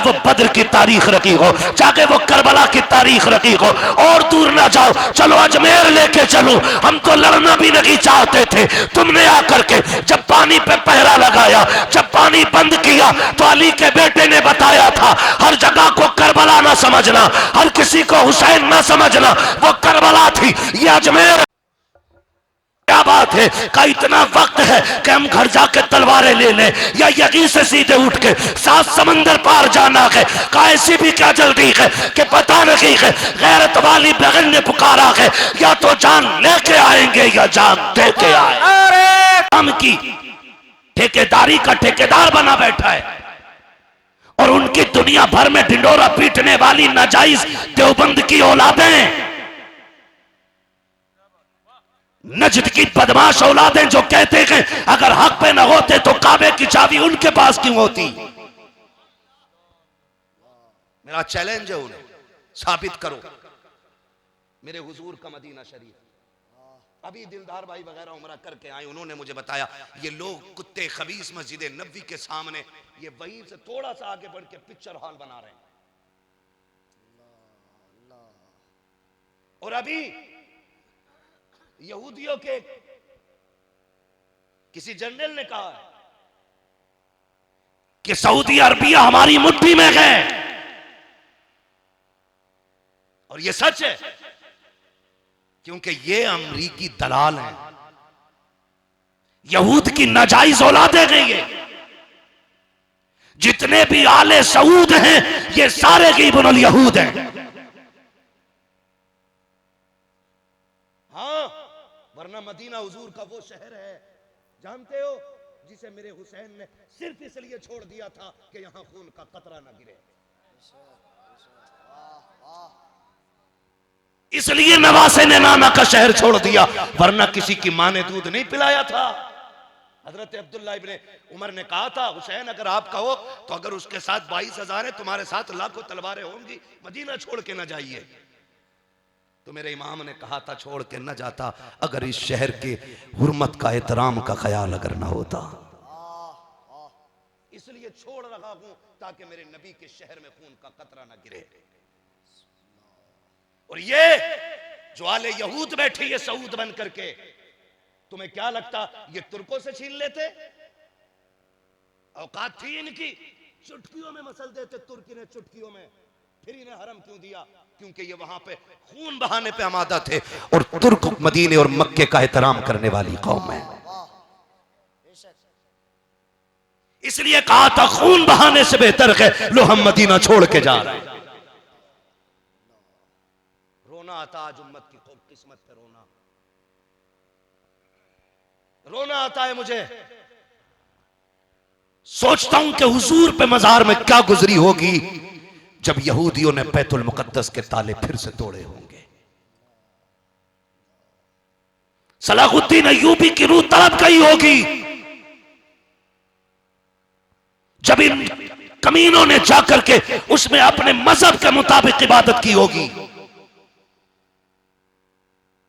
वो बद्र की तारीख रखी हो, चाहे वो करबला की तारीख रखी हो। और दूर ना जाओ, चलो अजमेर लेके चलो। हम तो लड़ना भी नहीं चाहते थे, तुमने आकर के जब पानी पे पहरा लगाया, जब पानी बंद किया, तो अली के बेटे ने बताया था हर जगह को करबला ना समझना, हर किसी को हुसैन ना समझना, वो करबला थी, ये अजमेर। क्या बात है का इतना वक्त है कि हम घर जाके तलवारें ले लें, या यहीं से सीधे उठ के 7 समंदर पार जाना है? का ऐसी भी क्या जल्दी है कि पता नहीं है गैरत वाली बहन ने पुकारा है, या तो जान लेके आएंगे या जान दे के आए। हम की ठेकेदारी का ठेकेदार बना बैठा है, और उनकी दुनिया भर में ढिंडोरा पीटने वाली नाजायज देवबंद की औलादें, नजद की बदमाश औलादें जो कहते हैं अगर हक पे न होते तो काबे की चाबी उनके पास क्यों होती। मेरा चैलेंज है उन्हें, साबित करो। मेरे हुजूर का मदीना शरीफ, अभी दिलदार भाई वगैरह उमरा करके आए, उन्होंने मुझे बताया ये लोग कुत्ते खबीस मस्जिद नबी के सामने, ये वहीं से थोड़ा सा आगे बढ़ के पिक्चर हॉल बना रहे हैं। और अभी यहूदियों के किसी जनरल ने कहा है कि सऊदी अरबिया हमारी मुट्ठी में है, और यह सच है, क्योंकि ये अमरीकी दलाल हैं, यहूद की नाजायज औलादें हैं। ये जितने भी आले सऊद हैं ये सारे की इब्नुल यहूद हैं। वरना मदीना हुजूर का वो शहर है, जानते हो, जिसे मेरे हुसैन ने सिर्फ इसलिए छोड़ दिया था कि यहां खून का कतरा ना गिरे, इसलिए नवासे ने नाना का शहर छोड़ दिया, वरना किसी की मां ने दूध नहीं पिलाया था। हजरत अब्दुल्ला इब्ने उमर ने कहा था हुसैन अगर आपका हो तो अगर उसके साथ 22,000 है, तुम्हारे साथ लाखों तलवारें होंगी, मदीना छोड़ के ना जाइए। तो मेरे इमाम ने कहा था छोड़ के न जाता अगर इस शहर के हुर्मत का एहतराम का ख्याल अगर ना होता, इसलिए छोड़ रहा हूं ताकि मेरे नबी के शहर में खून का कतरा ना गिरे। और ये जो आले यहूद बैठी है सऊद बन करके, तुम्हें क्या लगता ये तुर्कों से छीन लेते? औकात थी इनकी, चुटकियों में मसल देते तुर्की ने, चुटकियों में। फिर इन्हें हरम क्यों दिया? क्योंकि ये वहां पे खून बहाने पे आमादा थे, और तुर्क मदीने और मक्के का एहतराम करने वाली कौम है। इसलिए कहा था खून बहाने से बेहतर है लो हम मदीना छोड़ के जा रहे हैं। रोना आता आज उम्मत की किस्मत पे, रोना आता है मुझे। सोचता हूं कि हुजूर पे मजार में क्या गुजरी होगी जब यहूदियों ने बैतुल मुकद्दस के ताले फिर से तोड़े होंगे। सलाहुद्दीन अय्यूबी की रूह तड़प गई होगी जब इन कमीनों ने जाकर के उसमें अपने मजहब के मुताबिक इबादत की होगी।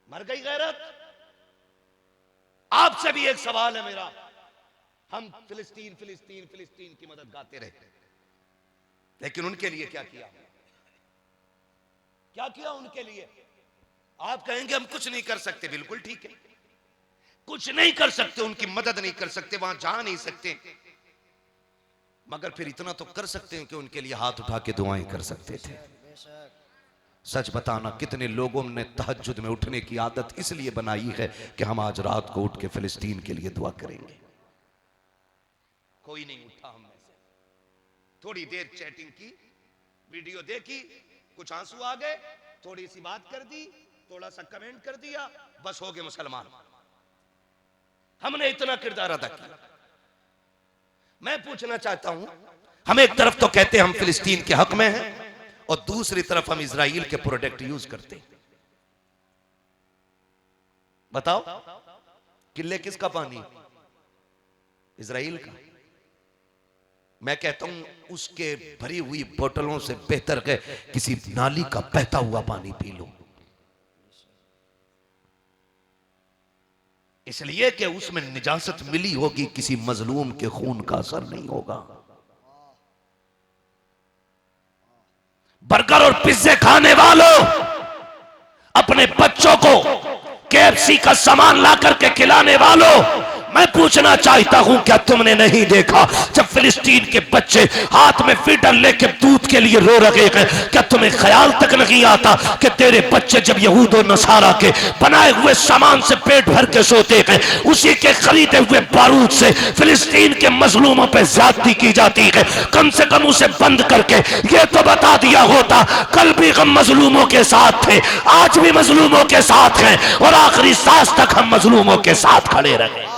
मर गई गैरत। आपसे भी एक सवाल है मेरा, हम फिलिस्तीन फिलिस्तीन फिलिस्तीन की मदद गाते रहे, लेकिन उनके लिए क्या किया? क्या किया उनके लिए? आप कहेंगे हम कुछ नहीं कर सकते, बिल्कुल ठीक है, कुछ नहीं कर सकते, उनकी मदद नहीं कर सकते, वहां जा नहीं सकते, मगर फिर इतना तो कर सकते हैं कि उनके लिए हाथ उठा के दुआएं कर सकते थे। सच बताना कितने लोगों ने तहज्जुद में उठने की आदत इसलिए बनाई है कि हम आज रात को उठ के फिलिस्तीन के लिए दुआ करेंगे। कोई नहीं उठा हम में से। थोड़ी देर चैटिंग की, वीडियो देखी, कुछ आंसू आ गए, थोड़ी सी बात कर दी, थोड़ा सा कमेंट कर दिया, बस हो गए मुसलमान। हमने इतना किरदार अदा किया। मैं पूछना चाहता हूं, हम एक तरफ तो कहते हैं हम फिलिस्तीन के हक में हैं और दूसरी तरफ हम इजराइल के प्रोडक्ट यूज करते हैं। बताओ किले किसका पानी? इजराइल का। मैं कहता हूं उसके भरी हुई बोतलों से बेहतर है किसी नाली का बहता हुआ पानी पी लो, इसलिए कि उसमें निजासत मिली होगी, किसी मजलूम के खून का असर नहीं होगा। बर्गर और पिज्जे खाने वालों, अपने बच्चों को केएफसी का सामान ला करके खिलाने वालों, मैं पूछना चाहता हूं क्या तुमने नहीं देखा जब फिलिस्तीन के बच्चे हाथ में फीडर लेके दूध के लिए रो रहे हैं, क्या तुम्हें ख्याल तक नहीं आता कि तेरे बच्चे जब यहूद और नसारा के बनाए हुए सामान से पेट भर के सोते हैं, उसी के खरीदे हुए बारूद से फिलिस्तीन के मजलूमों पर ज्यादती की जाती है, कम से कम उसे बंद करके ये तो बता दिया होता कल भी हम मजलूमों के साथ थे, आज भी मजलूमों के साथ हैं और आखिरी सांस तक हम मजलूमों के साथ खड़े रहे।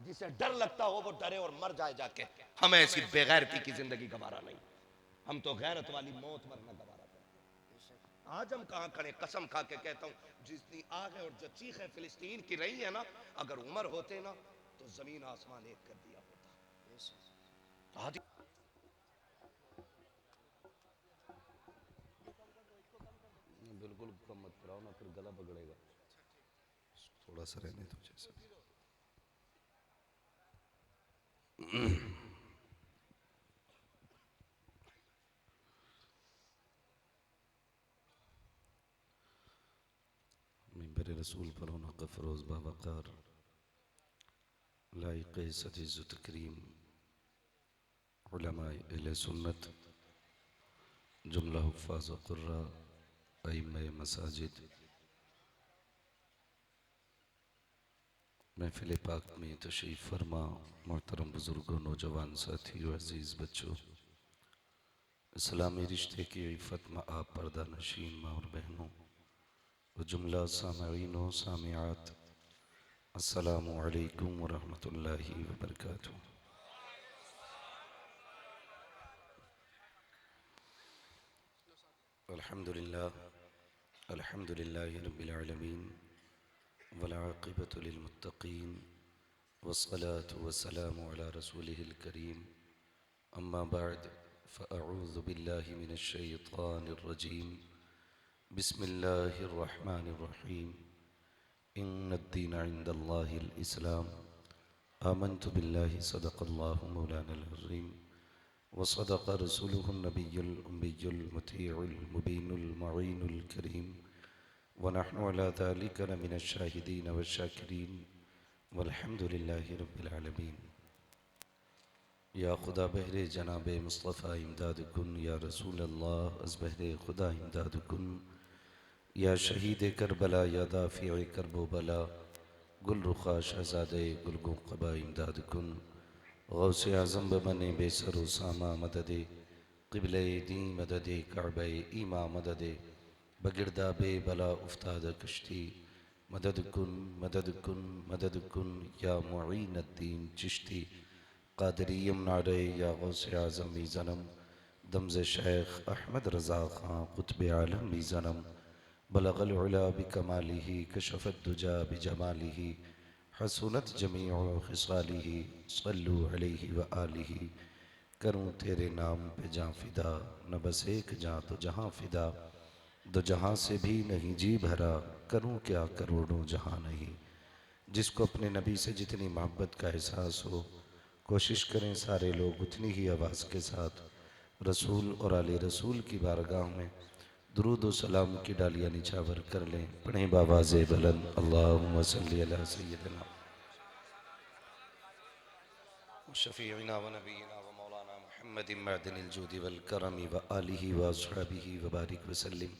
जिसे डर लगता हो वो डरे और मर जाए जाके, हमें ऐसी बेगैरती की जिंदगी गवारा नहीं, हम तो गैरत वाली मौत मरना गवारा करते। आज हम कहां खड़े, कसम खा के कहता हूं, जितनी आग है और जो चीख है फिलिस्तीन की रही है ना, अगर उमर होते ना तो जमीन आसमान एक कर दिया होता। बिल्कुल कम मत कराओ ना, फिर गला पकड़ेगा, थोड़ा सा रहने दो जैसे। मिंबर रसूल पर होना फ़रोज़ बावकार लाइक़ इज़्ज़त व तकरीम उलमाए अहले सुन्नत जुमला हुफ़्फ़ाज़ व क़ुर्रा अइम्माए मसाजिद महफ़िल पाक में तशरीफ़ फरमा मोहतरम बुज़ुर्गों, नौजवान साथियों, अज़ीज़ बच्चों, इस्लामी रिश्ते की इफ़्फ़त में आप पर्दा नशीन माँ और बहनों व जुमला सामईन व सामिआत, अस्सलामु अलैकुम व रहमतुल्लाहि व बरकातुहू। अल्हम्दुलिल्लाह अल्हम्दुलिल्लाहि रब्बिल आलमीन वल आक़िबतु लिल मुत्तक़ीन वस्सलातु वस्सलामु अला रसूलिहिल करीम, अम्मा बअद, फ़अऊज़ु बिल्लाहि मिनश शैतानिर रजीम, बिस्मिल्लाहिर रहमानिर रहीम, इन्नद्दीन इंदल्लाहिल इस्लाम, आमन्तु बिल्लाहि सदक़ल्लाहु मौलानाल अज़ीम व सदक़ रसूलुहुन नबियुल उम्मियुल मुतीउल मुबीनुल मुईनुल करीम व नहनु अला ज़ालिका लमिनश शाहिदीन वश्शाकिरीन वल्हम्दुलिल्लाहि रब्बिल आलमीन। या खुदा बहरे जनाब मुस्तफ़ा इमदाद कुन, या रसूल अल्लाह अज़ बहरे खुदा इमदाद कुन, या शहीद करबला, या दाफ़िअ करबो बला, गुल रुखा शहज़ादे गुलगो क़बा इमदाद कुन, गौसे आज़म बमने बेसरो सामा मददे, क़िबले दी मददे, काबे ईमा मददे, बगिरदाबे बला उफ्ताद कश्ती, मदद कुन मदद कुन मदद कुन, या मुईनुद्दीन चिश्ती, क़ादिरियम नारे या गौसे आज़म ई ज़नम, दमज़े शेख अहमद रज़ा ख़ां क़ुत्ब आलम ई ज़नम, बलग़ल उला बिकमालिही कशफ़त दुजा बिजमालिही, हसूनत जमीउ ख़िसालिही, सल्लु अलैहि व आलिही। करूँ तेरे नाम पे जाँ फ़िदा, न बस एक जाँ तो जहाँ फ़िदा, दो जहाँ से भी नहीं जी भरा, करूँ क्या करोड़ों जहाँ नहीं। जिसको अपने नबी से जितनी मोहब्बत का एहसास हो, कोशिश करें सारे लोग उतनी ही आवाज़ के साथ रसूल और आले रसूल की बारगाह में दुरूद व सलाम की डालियाँ निछावर कर लें। पढ़ें बावाज़े बुलंद, अल्लाहुम्मा सल्ली अला सय्यिदना शफ़ीइना व नबीना व मौलाना मुहम्मदिन मअदिनिल जूदि वल करमी व आलिहि व अस्हाबिहि व बारिक व सल्लिम,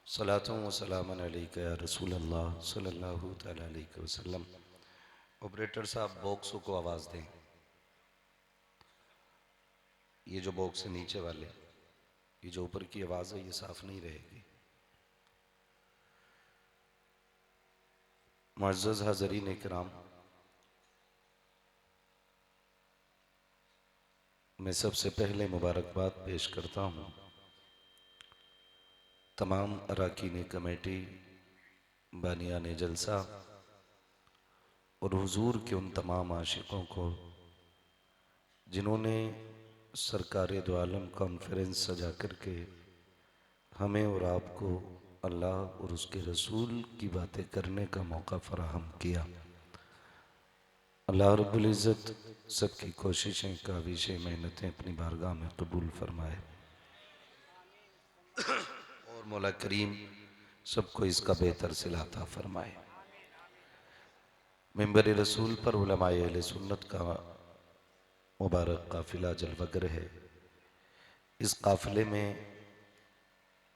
सलातुन व सलामुन अलैका या रसूल अल्लाह सल्लल्लाहु तआला अलैहि वसल्लम। ऑपरेटर साहब बॉक्सों को आवाज़ दें, ये जो बॉक्स है नीचे वाले, ये जो ऊपर की आवाज़ है ये साफ नहीं रहेगी। मुअज़्ज़ज़ हाज़रीन इकराम, मैं सबसे पहले मुबारकबाद पेश करता हूँ तमाम अरकान कमेटी, बानियान जलसा और हुजूर के उन तमाम आशिकों को जिन्होंने सरकार दो आलम कॉन्फ्रेंस सजा करके हमें और आपको अल्लाह और उसके रसूल की बातें करने का मौका फराहम किया। अल्लाह रब्बुल इज़्ज़त सबकी कोशिशें, काविशें, मेहनतें अपनी बारगाह में कबूल फरमाए और मौला करीम सबको इसका बेहतर सिला अता फरमाए। मिंबर रसूल पर उलमाए अहले सुन्नत का मुबारक काफिला जलवगर है। इस काफिले में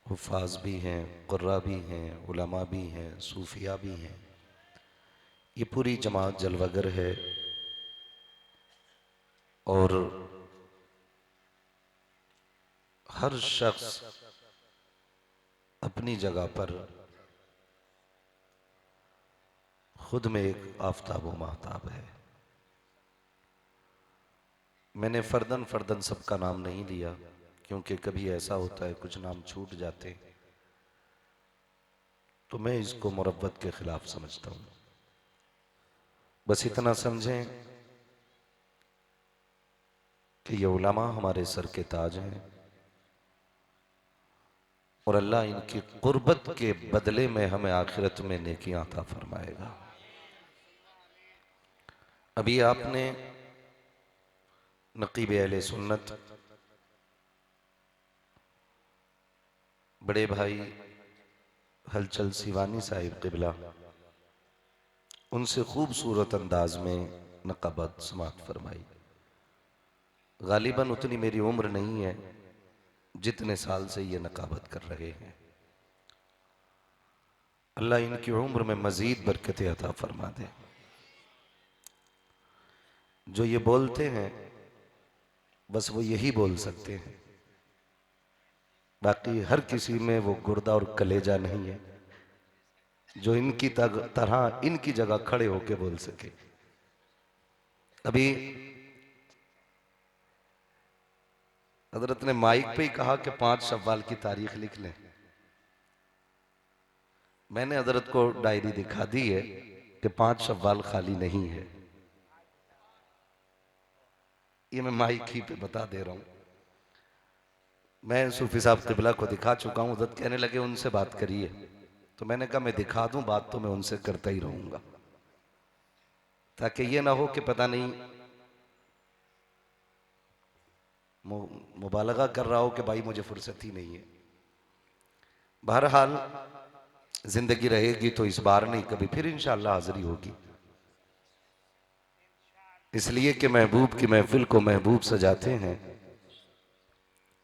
हुफ़ाज़ भी हैं, क़ुर्रा भी हैं, उलमा भी हैं, सूफिया भी हैं। ये पूरी जमात जलवगर है और हर शख्स अपनी जगह पर खुद में एक आफताब व महताब है। मैंने फर्दन फर्दन सबका नाम नहीं लिया क्योंकि कभी ऐसा होता है कुछ नाम छूट जाते, तो मैं इसको मुरब्बत के खिलाफ समझता हूँ। बस इतना समझें कि ये उलमा हमारे सर के ताज हैं और अल्लाह इनकी कुर्बत के बदले में हमें आखिरत में नेकियां अता फरमाएगा। अभी आपने नकीब अहले सुन्नत बड़े भाई हलचल सिवानी साहिब क़िबला, उनसे खूबसूरत अंदाज में नक़ाबत समात फरमाई। गालिबन उतनी मेरी उम्र नहीं है जितने साल से ये नक़ाबत कर रहे हैं। अल्लाह इनकी उम्र में मजीद बरकत अता फरमा दे। जो ये बोलते हैं बस वो यही बोल सकते हैं, बाकी हर किसी में वो गुर्दा और कलेजा नहीं है जो इनकी तरह इनकी जगह खड़े होके बोल सके। अभी हजरत ने माइक पे ही कहा कि 5 शव्वाल की तारीख लिख लें। मैंने हजरत को डायरी दिखा दी है कि 5 शव्वाल खाली नहीं है। ये मैं माइक ही पे बता दे रहा हूं। मैं सूफी साहब क़िबला को दिखा चुका हूं। हजरत कहने लगे उनसे बात करिए, तो मैंने कहा मैं दिखा दूं, बात तो मैं उनसे करता ही रहूंगा, ताकि ये ना हो कि पता नहीं मुबालगा कर रहा हो कि भाई मुझे फुर्सत ही नहीं है। बहरहाल जिंदगी रहेगी तो इस बार नहीं कभी फिर इंशाअल्लाह हाजिरी होगी, इसलिए कि महबूब की महफिल को महबूब सजाते हैं,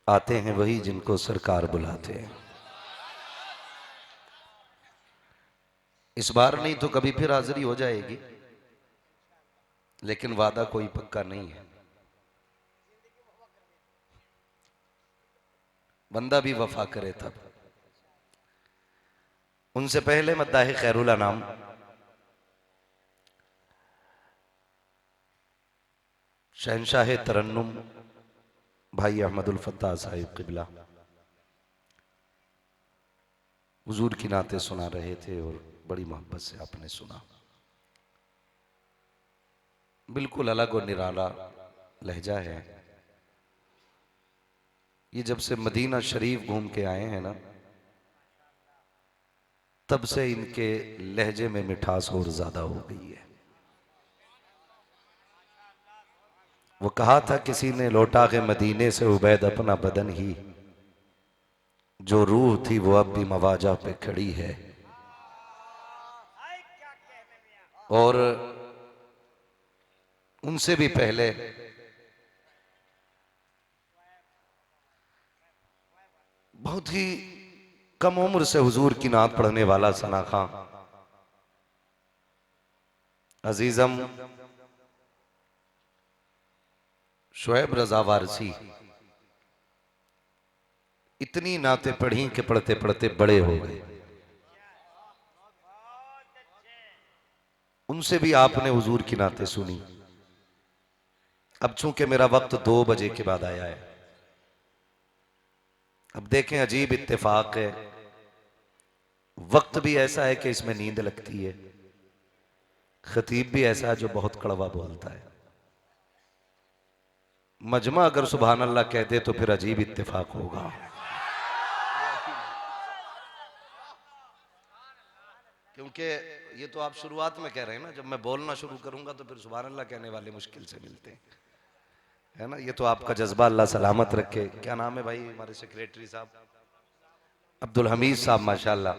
आते हैं वही जिनको सरकार बुलाते हैं। इस बार नहीं तो कभी फिर हाजिरी हो जाएगी, लेकिन वादा कोई पक्का नहीं है। बंदा भी वफा करे तब। उनसे पहले मद्दाह खैरुल अनाम शहनशाह तरन्नुम भाई अहमदुल फत्ताह साहिब क़िबला हुजूर की नाते सुना रहे थे और बड़ी मोहब्बत से आपने सुना। बिल्कुल अलग और निराला लहजा है। ये जब से मदीना शरीफ घूम के आए हैं ना, तब से इनके लहजे में मिठास और ज्यादा हो गई है। वो कहा था किसी ने लौटा के मदीने से उबैद अपना बदन ही, जो रूह थी वो अब भी मवाजा पे खड़ी है। और उनसे भी पहले बहुत ही कम उम्र से हुजूर की नात पढ़ने वाला सना खां अजीजम शुएब रजा वारसी इतनी नाते पढ़ी कि पढ़ते पढ़ते बड़े हो गए। उनसे भी आपने हुजूर की नाते सुनी। अब चूंकि मेरा वक्त 2 बजे के बाद आया है, अब देखें अजीब इत्तेफाक है, वक्त भी ऐसा है कि इसमें नींद लगती है, खतीब भी ऐसा है जो बहुत कड़वा बोलता है। मजमा अगर सुभान अल्लाह कह दे तो फिर अजीब इत्तेफाक होगा। क्योंकि ये तो आप शुरुआत में कह रहे हैं ना, जब मैं बोलना शुरू करूंगा तो फिर सुभान अल्लाह कहने वाले मुश्किल से मिलते हैं, है ना। ये तो आपका जज्बा, अल्लाह सलामत रखे। क्या नाम है भाई हमारे सेक्रेटरी साहब? अब्दुल हमीद साहब, माशाल्लाह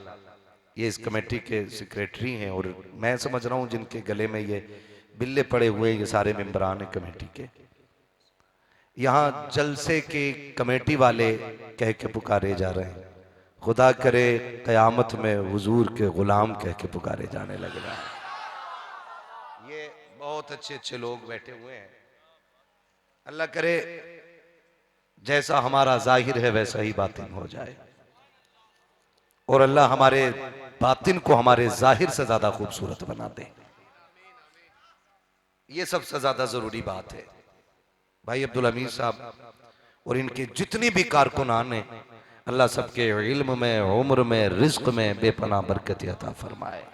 ये इस कमेटी के सेक्रेटरी हैं। और मैं समझ रहा हूँ जिनके गले में ये बिल्ले पड़े हुए ये सारे मेंबरान हैं कमेटी के। यहाँ जलसे के कमेटी वाले कह के पुकारे जा रहे हैं, खुदा करे कयामत में हुजूर के गुलाम कह के पुकारे जाने लग रहा है। ये बहुत अच्छे अच्छे लोग बैठे हुए हैं। अल्लाह करे जैसा हमारा जाहिर है वैसा ही बातिन हो जाए, और अल्लाह हमारे बातिन को हमारे जाहिर से ज्यादा खूबसूरत बना दे। ये सबसे ज्यादा जरूरी बात है। भाई अब्दुल हमीद साहब और इनके जितनी भी कारकुनान हैं, अल्लाह सबके इल्म में, उम्र में, रिज्क में बेपनाह बरकत अता फरमाए।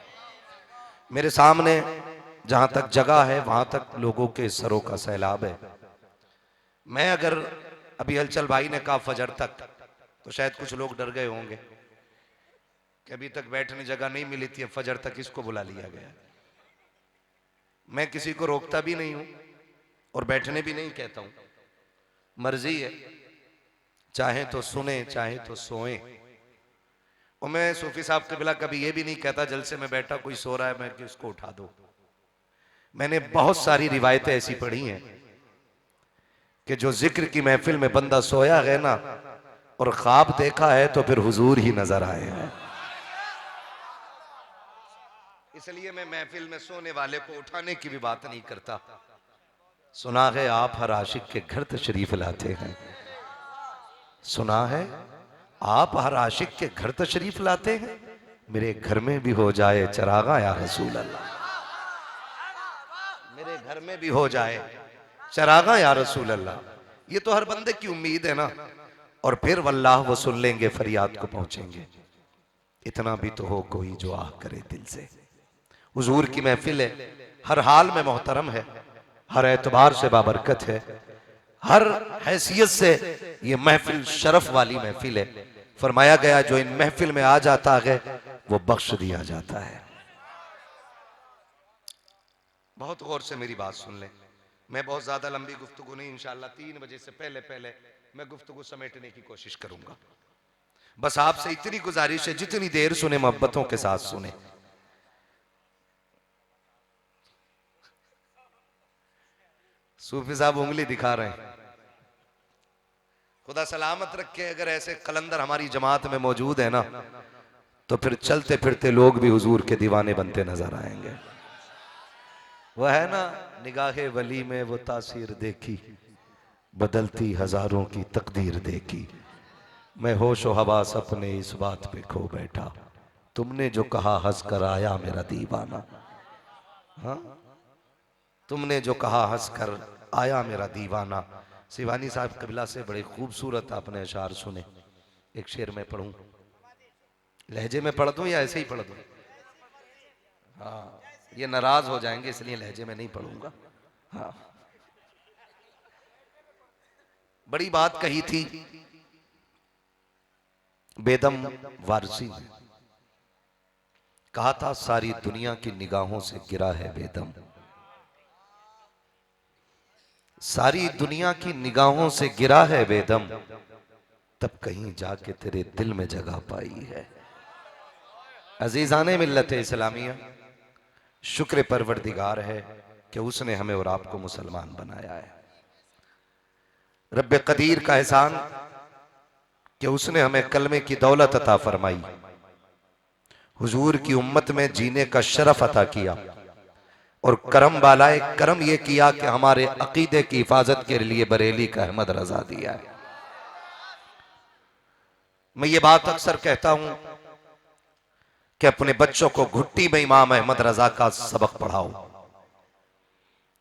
मेरे सामने जहां तक जगह है वहां तक लोगों के सरों का सैलाब है। मैं अगर अभी हलचल भाई ने कहा फजर तक, तो शायद कुछ लोग डर गए होंगे कि अभी तक बैठने जगह नहीं मिली थी, अब फजर तक इसको बुला लिया गया। मैं किसी को रोकता भी नहीं हूं और बैठने भी नहीं कहता हूं, मर्जी है, चाहे तो सुने चाहे तो सोएं। और मैं सूफी साहब के बिला कभी ये भी नहीं कहता जलसे में बैठा कोई सो रहा है मैं कि उसको उठा दो। मैंने बहुत सारी रिवायतें ऐसी पढ़ी हैं कि जो जिक्र की महफिल में बंदा सोया है ना और ख्वाब देखा है तो फिर हुजूर ही नजर आए हैं। इसलिए मैं महफिल में सोने वाले को उठाने की भी बात नहीं करता। सुना है आप हर आशिक के घर तशरीफ लाते हैं, सुना है आप हर आशिक के घर तशरीफ लाते हैं, मेरे घर में भी हो जाए चरागा या रसूल अल्लाह, मेरे घर में भी हो जाए चरागा या रसूल अल्लाह। ये तो हर बंदे की उम्मीद है ना। और फिर वल्लाह वो सुन लेंगे, फरियाद को पहुंचेंगे। इतना भी तो हो कोई जो आह करे दिल से। हुजूर की महफिल है, हर हाल में मोहतरम है, हर एतबार से बाबरकत है, हर हैसियत से ये महफिल शरफ वाली महफिल है। फरमाया गया जो इन महफिल में आ जाता है वो बख्श दिया जाता है। बहुत गौर से मेरी बात सुन लें। मैं बहुत ज्यादा लंबी गुफ्तगू नहीं, इंशाअल्लाह 3 बजे से पहले पहले मैं गुफ्तगू समेटने की कोशिश करूंगा। बस आपसे इतनी गुजारिश है जितनी देर सुने मोहब्बतों के साथ सुने। सूफी साहब उंगली दिखा रहे हैं, खुदा सलामत रखे। अगर ऐसे कलंदर हमारी जमात में मौजूद है ना तो फिर चलते फिरते लोग भी हुजूर के दीवाने बनते नजर आएंगे। वह है ना निगाहे वली में वो तासीर देखी, बदलती हजारों की तकदीर देखी, मैं होशो हवास अपने इस बात पे खो बैठा, तुमने जो कहा हंस कर आया मेरा दीवाना। हाँ, तुमने जो कहा हंस कर आया मेरा दीवाना। शिवानी साहब कबिला से बड़े खूबसूरत आपने अशार सुने। एक शेर में पढ़ूं, लहजे में पढ़ दूं या ऐसे ही पढ़ दूं? हाँ, ये नाराज हो जाएंगे इसलिए लहजे में नहीं पढ़ूंगा। हाँ, बड़ी बात कही थी बेदम वारसी ने, कहा था सारी दुनिया की निगाहों से गिरा है बेदम, सारी दुनिया की निगाहों से गिरा है बेदम, तब कहीं जाके तेरे दिल में जगह पाई है। अजीजाने मिल्लत इस्लामिया, शुक्र परवरदिगार है कि उसने हमें और आपको मुसलमान बनाया है। रब्बे कदीर का एहसान कि उसने हमें कलमे की दौलत अता फरमाई, हुजूर की उम्मत में जीने का शरफ अता किया, और करम बालाए करम यह किया कि हमारे अकीदे की हिफाजत के लिए बरेली का अहमद रजा दिया है। मैं ये बात अक्सर कहता हूं कि अपने बच्चों को घुट्टी में इमाम अहमद रजा का सबक पढ़ाओ।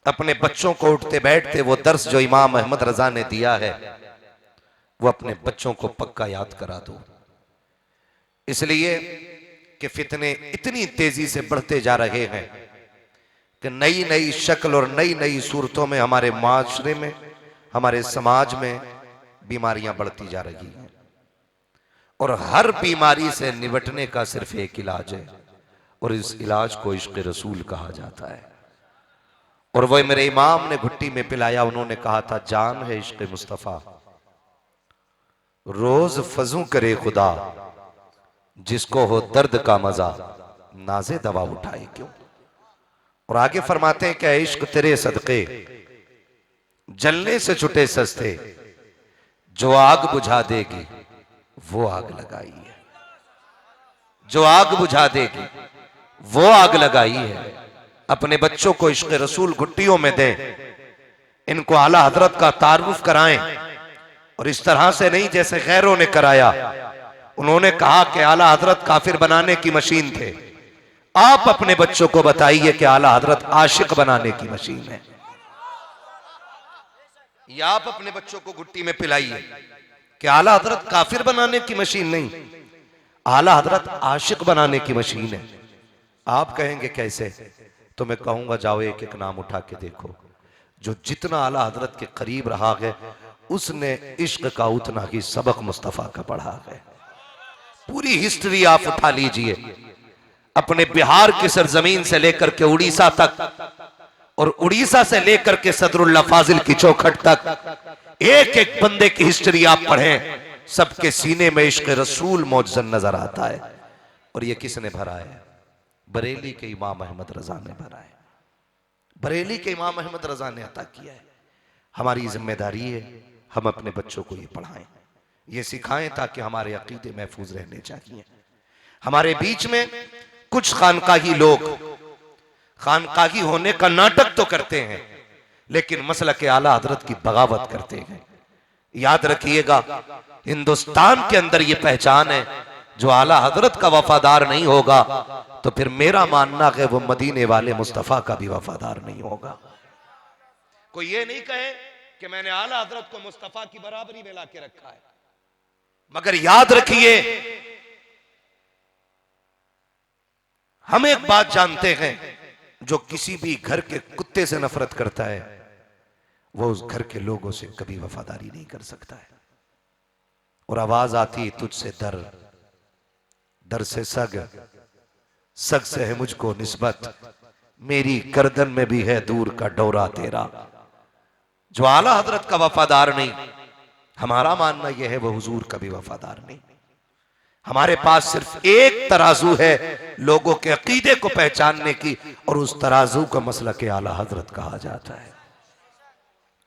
अपने बच्चों को उठते बैठते वो दर्स जो इमाम अहमद रजा ने दिया है वो अपने बच्चों को पक्का याद करा दो। इसलिए कि फितने इतनी तेजी से बढ़ते जा रहे हैं कि नई नई शक्ल और नई नई सूरतों में हमारे माशरे में, हमारे समाज में बीमारियां बढ़ती जा रही हैं। और हर बीमारी से निपटने का सिर्फ एक इलाज है, और इस इलाज को इश्क रसूल कहा जाता है। और वह मेरे इमाम ने घुट्टी में पिलाया, उन्होंने कहा था जान है इश्क मुस्तफ़ा, रोज फजू करे खुदा, जिसको हो दर्द का मजा नाजे दवा उठाए क्यों। और आगे फरमाते हैं क्या इश्क तेरे सदके जलने से छुटे सस्ते, जो आग बुझा देगी वो आग लगाई है, जो आग बुझा देगी वो आग लगाई है। अपने बच्चों को इश्क रसूल घुट्टियों में दें, इनको आला हजरत का तारुफ कराएं, और इस तरह से नहीं जैसे गैरों ने कराया। उन्होंने कहा कि आला हजरत काफिर बनाने की मशीन थे, आप अपने बच्चों को बताइए कि आला हजरत आशिक बनाने की मशीन है। या आप अपने बच्चों को घुट्टी में पिलाइए कि आला हजरत काफिर बनाने की मशीन नहीं, आला हजरत आशिक बनाने की मशीन है। आप कहेंगे कैसे, तो मैं कहूंगा जाओ एक एक नाम उठा के देखो, जो जितना आला हजरत के करीब रहा है उसने इश्क का उतना ही सबक मुस्तफा का पढ़ा है। पूरी हिस्ट्री आप उठा लीजिए, अपने बिहार की सरजमीन से लेकर के उड़ीसा तक, और उड़ीसा से लेकर के सदरुल्ला फाजिल की चौखट तक, एक एक बंदे की हिस्ट्री आप पढ़ें, सबके सीने में इश्क रसूल मौजूद नजर आता है। और ये किसने भरा है? बरेली के इमाम अहमद रजा ने भरा है, बरेली के इमाम अहमद रजा ने अता किया है। हमारी जिम्मेदारी है हम अपने बच्चों को ये पढ़ाएं, ये सिखाएं, ताकि हमारे अकीदे महफूज रहने चाहिए। हमारे बीच में कुछ खानकाही लोग खानकाही होने का नाटक तो करते हैं, लेकिन मसलक आला हजरत की बगावत करते हैं। याद रखिएगा, हिंदुस्तान के अंदर ये पहचान है, जो आला हजरत का वफादार नहीं होगा तो फिर मेरा मानना है वो मदीने वाले मुस्तफा का भी वफादार नहीं होगा। कोई ये नहीं कहे कि मैंने आला हजरत को मुस्तफा की बराबरी में लाके रखा है, मगर याद रखिए हम एक बात जानते हैं, जो किसी भी घर के कुत्ते से नफरत करता है वो उस घर के लोगों से कभी वफादारी नहीं कर सकता है। और आवाज आती तुझसे दर, दर से सग, सग से है मुझको निस्बत, मेरी गर्दन में भी है दूर का डोरा तेरा। जो आला हजरत का वफादार नहीं, हमारा मानना यह है वो हुजूर का भी वफादार नहीं। हमारे पास सिर्फ एक तराजू है लोगों के अकीदे को पहचानने की, और उस तराजू का मसला के आला हजरत कहा जाता है।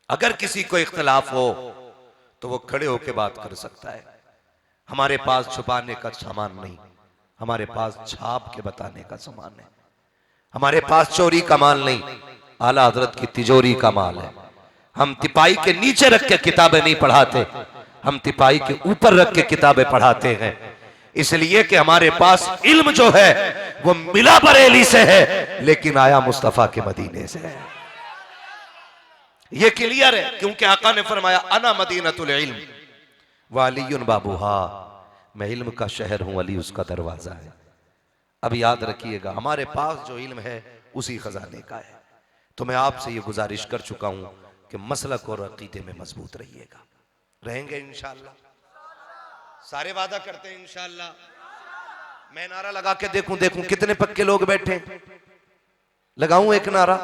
अगर किसी को इख्तिलाफ हो तो वो खड़े होकर बात कर सकता है। हमारे पास छुपाने का सामान नहीं, हमारे पास छाप के बताने का सामान है। हमारे पास चोरी का माल नहीं, आला हजरत की तिजोरी का माल है। हम तिपाई के नीचे रख के किताबें नहीं पढ़ाते, हम तिपाई के ऊपर रख के किताबें पढ़ाते हैं, इसलिए कि हमारे पास इल्म जो है वो मिला बरेली से है, लेकिन आया मुस्तफा के मदीने से है। ये क्लियर है, क्योंकि आका ने फरमाया अना मदीनतुल इल्म व अलीयुन बाबूहा, मैं इल्म का शहर हूं, अली उसका दरवाजा है। अब याद रखिएगा, हमारे पास जो इल्म है उसी खजाने का है। तो मैं आपसे ये गुजारिश कर चुका हूं कि मसलक और अकीदे में मजबूत रहिएगा। रहेंगे इंशाअल्लाह, सारे वादा करते हैं इंशाअल्लाह। मैं नारा लगा के देखूं कितने पक्के लोग बैठे। लगाऊं एक नारा?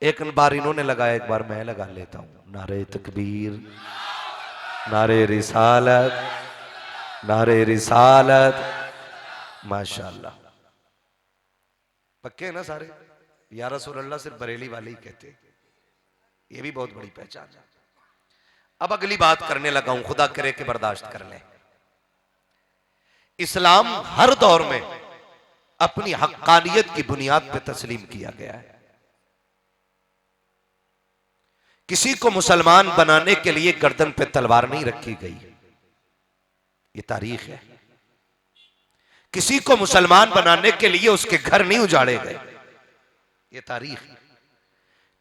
एक बार इन्होंने लगाया, एक बार मैं लगा लेता हूं। नारे तकबीर, नारे रिसालत, नारे रिसालत। माशाअल्लाह, पक्के हैं ना सारे? या रसूल अल्लाह सिर्फ बरेली वाले ही कहते हैं, ये भी बहुत बड़ी पहचान है। अब अगली बात करने लगा हूं, खुदा करे कि बर्दाश्त कर लें। इस्लाम हर दौर में अपनी हक्कानियत की बुनियाद पे तस्लीम किया गया है। किसी को मुसलमान बनाने के लिए गर्दन पे तलवार नहीं रखी गई, ये तारीख है। किसी को मुसलमान बनाने के लिए उसके घर नहीं उजाड़े गए, ये तारीख है।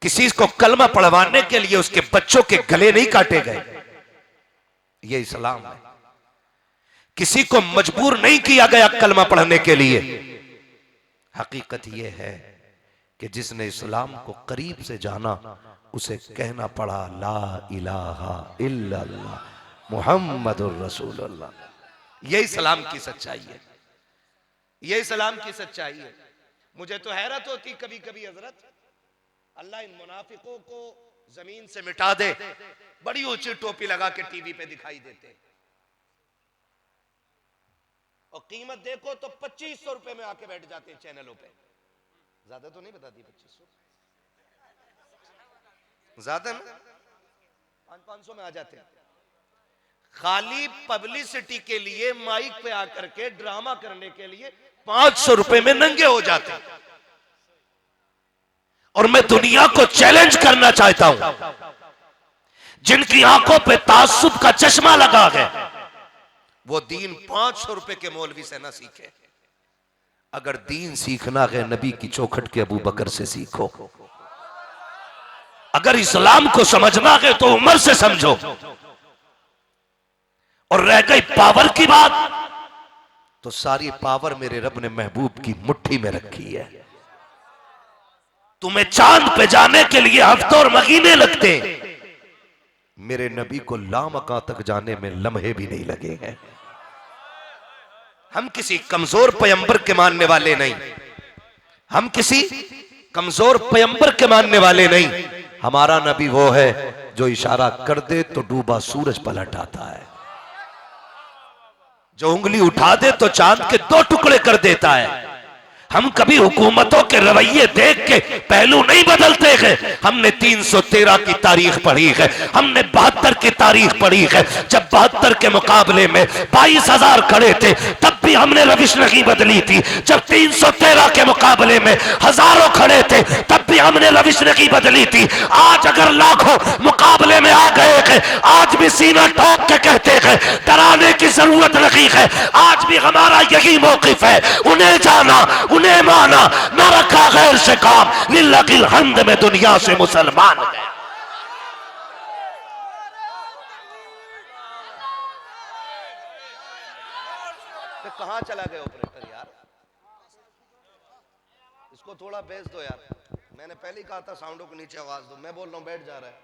किसी को कलमा पढ़वाने के लिए उसके बच्चों के गले नहीं काटे गए, ये इस्लाम है। किसी को मजबूर नहीं किया गया कलमा पढ़ने के लिए। हकीकत यह है कि जिसने इस्लाम को करीब से जाना उसे कहना पड़ा ला इलाहा इल्लल्लाह मुहम्मदुर रसूलुल्लाह। यह इस्लाम की सच्चाई है। ये इस्लाम की सच्चाई है। मुझे तो हैरत होती कभी कभी हजरत, अल्लाह इन मुनाफिकों को जमीन से मिटा दे, बड़ी ऊंची टोपी लगा के टीवी पे दिखाई देते, और कीमत देखो तो 2500 रुपए में आके बैठ जाते हैं चैनलों पे। ज्यादा तो नहीं बताती 2500, ज्यादा ना 500 में आ जाते हैं। खाली पब्लिसिटी के लिए माइक पे आकर के ड्रामा करने के लिए 500 रुपए में नंगे हो जाते हैं। और मैं दुनिया को चैलेंज करना चाहता हूं, जिनकी आंखों पे तासुब का चश्मा लगा है, वो दीन 500 रुपए के मौलवी से ना सीखे। अगर दीन सीखना है नबी की चौखट के अबू बकर से सीखो। अगर इस्लाम को समझना है तो उमर से समझो। और रह गई पावर की बात, तो सारी पावर मेरे रब ने महबूब की मुट्ठी में रखी है। तुम्हें चांद पे जाने के लिए हफ्तों और महीने लगते, मेरे नबी को लामका तक जाने में लम्हे भी नहीं लगे हैं। हम किसी कमजोर पैगंबर के मानने वाले नहीं, हम किसी कमजोर पैगंबर के मानने वाले नहीं। हमारा नबी वो है जो इशारा कर दे तो डूबा सूरज पलट आता है, जो उंगली उठा दे तो चांद के 2 टुकड़े कर देता है। हम कभी हुकूमतों के रवैये देख के पहलू नहीं बदलते हैं। हमने 313 की तारीख पढ़ी है, हमने 72 की तारीख पढ़ी है। जब 72 के मुकाबले में 22,000 खड़े थे तब भी हमने रविश नहीं बदली थी। जब 313 के मुकाबले में हजारों खड़े थे तब भी हमने रविश नहीं बदली थी। आज अगर लाखों मुकाबले में आ गए हैं, आज भी सीना ठोक के कहते हैं डराने की जरूरत नहीं है। आज भी हमारा यही मौकिफ है, उन्हें जाना उन्हें माना, न रखा गैर से काम, लिल्लाहिल हम्द में दुनिया से मुसलमान है। कहां चला गया ऑपरेटर यार, इसको थोड़ा बेस दो यार। मैंने पहले ही कहा था साउंडों को नीचे आवाज दो, मैं बोल रहा हूं बैठ जा रहा है।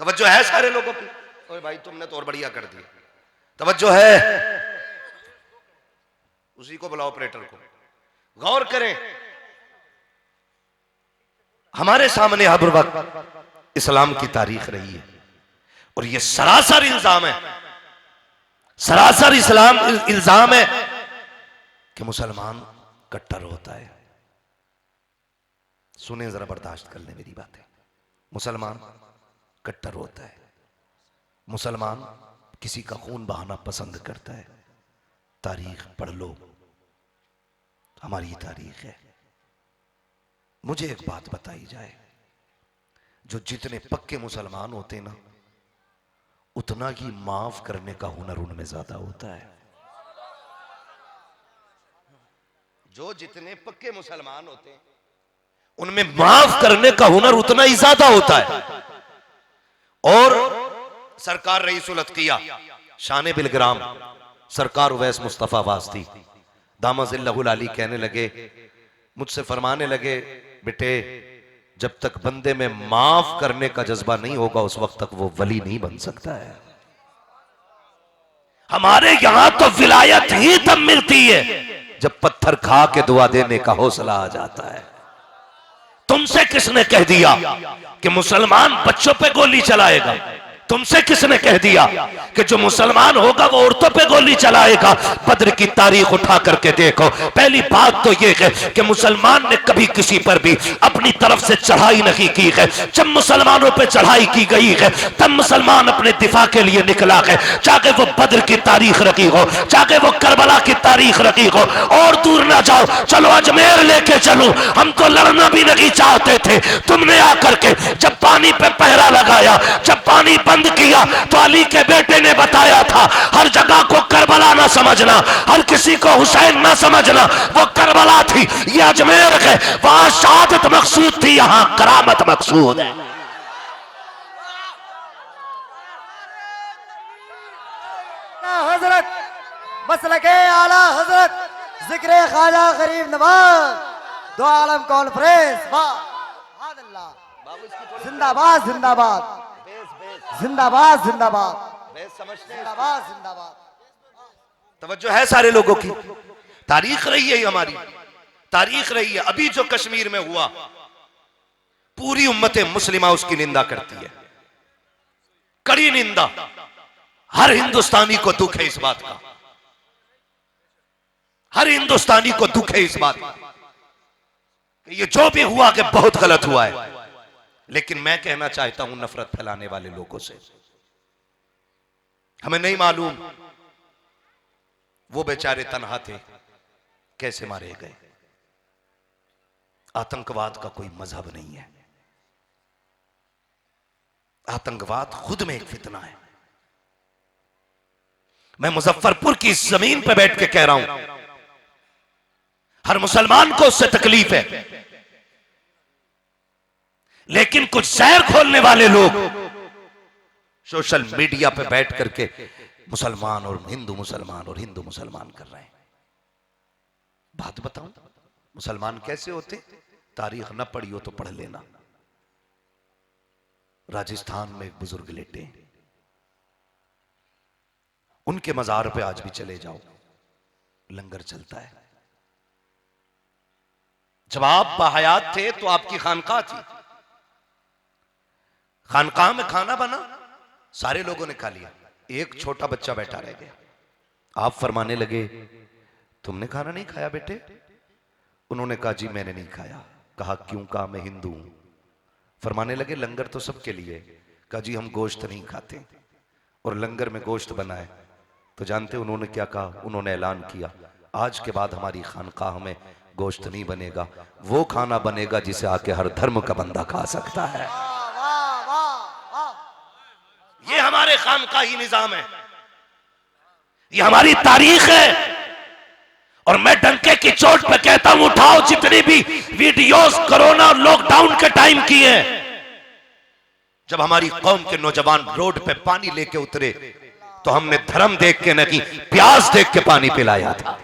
तवज्जो है सारे लोगों की? ओए भाई तुमने तो और बढ़िया कर दिया, तवज्जो है? उसी को बुलाओ ऑपरेटर को। गौर करें, हमारे सामने हर वक्त इस्लाम की तारीख रही है, और यह सरासर इल्जाम है, सरासर इस्लाम इल्जाम है कि मुसलमान कट्टर होता है। सुने जरा, बर्दाश्त कर ले मेरी बातें। मुसलमान कट्टर होता है, मुसलमान किसी का खून बहाना पसंद करता है। तारीख पढ़ लो, हमारी तारीख है। मुझे एक बात बताई जाए, जो जितने पक्के मुसलमान होते ना, उतना ही माफ करने का हुनर उनमें ज्यादा होता है। जो जितने पक्के मुसलमान होते हैं उनमें माफ करने का हुनर उतना ही ज्यादा होता है। और सरकार रईसुल अत्किया शान बिलग्राम सरकार उवैस मुस्तफा वास्ती दामजिल्लहुल अली कहने लगे, मुझसे फरमाने लगे, बेटे जब तक बंदे में माफ करने का जज्बा नहीं होगा उस वक्त तक वो वली नहीं बन सकता है। हमारे यहां तो विलायत ही तब मिलती है जब पत्थर खा के दुआ देने का हौसला आ जाता है। तुमसे किसने कह दिया कि मुसलमान बच्चों पे गोली चलाएगा? तुमसे किसने कह दिया कि जो मुसलमान होगा वो औरतों पे गोली चलाएगा? बद्र की तारीख उठा करके देखो। पहली बात तो ये है कि मुसलमान ने कभी किसी पर भी अपनी तरफ से चढ़ाई नहीं की है। जब मुसलमानों पे चढ़ाई की गई है तब मुसलमान अपने दिफा के लिए निकला है, चाहे वो बद्र की तारीख रखी हो, चाहे वो करबला की तारीख रखी हो। और दूर ना जाओ, चलो अजमेर लेके चलो। हम तो लड़ना भी नहीं चाहते थे, तुमने आकर के जब पानी पे पहरा लगाया, जब पानी बंद किया तो अली के बेटे ने बताया था, हर जगह को करबला ना समझना, हर किसी को हुसैन ना समझना, वो करबला थी, ये अजमेर है। वहां शहादत मकसूद थी, यहां करामत मकसूद है। हजरत मसलके आला हजरत जिक्र ख्वाजा गरीब नवाज दो आलम कॉन्फ्रेंस, जिंदाबाद जिंदाबाद जिंदाबाद जिंदाबाद समझते हैं? जिंदाबाद जिंदाबाद। तवज्जो है सारे लोगों की? तारीख रही है हमारी, तारीख रही है। अभी जो कश्मीर में हुआ, पूरी उम्मत मुस्लिमा उसकी निंदा करती है, कड़ी निंदा। हर हिंदुस्तानी को दुख है इस बात का, हर हिंदुस्तानी को दुख है इस बात का कि ये जो भी हुआ कि बहुत गलत हुआ है। लेकिन मैं कहना चाहता हूं नफरत फैलाने वाले लोगों से, हमें नहीं मालूम वो बेचारे तन्हा थे, कैसे मारे गए। आतंकवाद का कोई मजहब नहीं है, आतंकवाद खुद में एक फितना है। मैं मुजफ्फरपुर की इस जमीन पर बैठ के कह रहा हूं, हर मुसलमान को उससे तकलीफ है, लेकिन कुछ जहर खोलने वाले लोग सोशल मीडिया पे बैठ करके मुसलमान और हिंदू मुसलमान कर रहे हैं। बात बताऊं, मुसलमान कैसे होते? तारीख न पढ़ी हो तो पढ़ लेना। राजस्थान में एक बुजुर्ग लेटे, उनके मजार पे आज भी चले जाओ, लंगर चलता है। जब आप बाहयात थे तो आपकी खानकाह थी, खानकाह में खाना बना, सारे लोगों ने खा लिया, एक छोटा बच्चा बैठा रह गया। आप फरमाने लगे, तुमने खाना नहीं खाया बेटे? उन्होंने कहा जी मैंने नहीं खाया। कहा क्यों? कहा मैं हिंदू हूं। फरमाने लगे लंगर तो सबके लिए। कहा जी हम गोश्त नहीं खाते, और लंगर में गोश्त बनाए तो जानते उन्होंने क्या कहा? उन्होंने ऐलान किया आज के बाद हमारी खानकाह में गोश्त नहीं बनेगा, वो खाना बनेगा जिसे आके हर धर्म का बंदा खा सकता है। ये हमारे खानकाही निजाम है, ये हमारी तारीख है। और मैं डंके की चोट पे कहता हूं, उठाओ जितनी भी वीडियोस कोरोना लॉकडाउन के टाइम की हैं, जब हमारी कौम के नौजवान रोड पे पानी लेके उतरे तो हमने धर्म देख के नहीं, प्यास देख के पानी पिलाया था।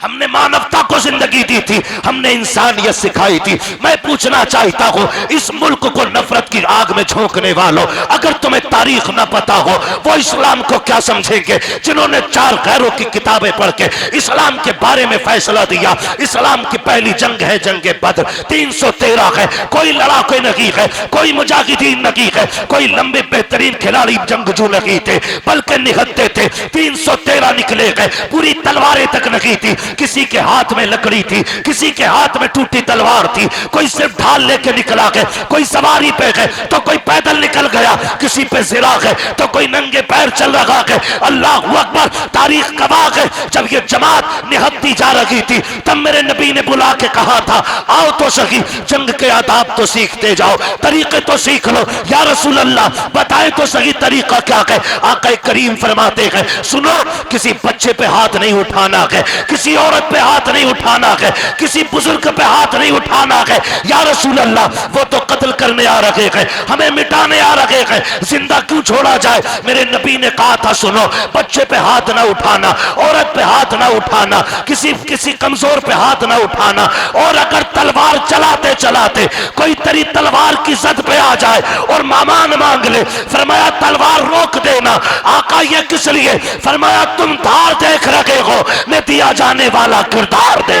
हमने मानवता को जिंदगी दी थी, हमने इंसानियत सिखाई थी। मैं पूछना चाहता हूं इस मुल्क को नफरत की आग में झोंकने वालों, अगर तुम्हें तारीख ना पता हो वो इस्लाम को क्या समझेंगे? जिन्होंने 4 गैरों की किताबें पढ़ के इस्लाम के बारे में फैसला दिया, इस्लाम की पहली जंग है जंग बद्र, 313 है, कोई लड़ाके नहीं है, कोई मुजाहिदीन नहीं है, कोई लंबे बेहतरीन खिलाड़ी जंगजू नहीं थे, बल्कि निहत्ते थे। 313 निकले गए, पूरी तलवारें तक नहीं थी, किसी के हाथ में लकड़ी थी, किसी के हाथ में टूटी तलवार थी, कोई सिर्फ ढाल लेके निकला गया, कोई सवारी पे गए तो कोई पैदल निकल गया, किसी पे जिरा गए तो कोई नंगे पैर चल रहा है। अल्लाह अकबर, तारीख गवाह है, जब ये जमात निहत्ती जा रही थी तब मेरे नबी ने बुला के कहा था आओ तो सही, जंग के आदाब तो सीखते जाओ, तरीके तो सीख लो। या रसूल अल्लाह बताए तो सही तरीका क्या है? आका करीम फरमाते हैं सुनो, किसी बच्चे पे हाथ नहीं उठाना है, किसी औरत पे हाथ नहीं उठाना है, किसी बुजुर्ग पे हाथ नहीं उठाना है। या रसूल अल्लाह वो तो कत्ल करने आ रहे हैं, हमें मिटाने आ रहे हैं, जिंदा क्यों छोड़ा जाए? मेरे नबी ने कहा था सुनो, बच्चे पे हाथ ना उठाना, औरत पे हाथ ना उठाना, किसी कमजोर पे हाथ ना उठाना। और अगर तलवार चलाते चलाते कोई तेरी तलवार की जद पे आ जाए और मामान मांग ले, फरमाया तलवार रोक देना। आका ये किस लिए? फरमाया तुम धार देख रहे हो, मैं दिया जाने वाला किरदार दे।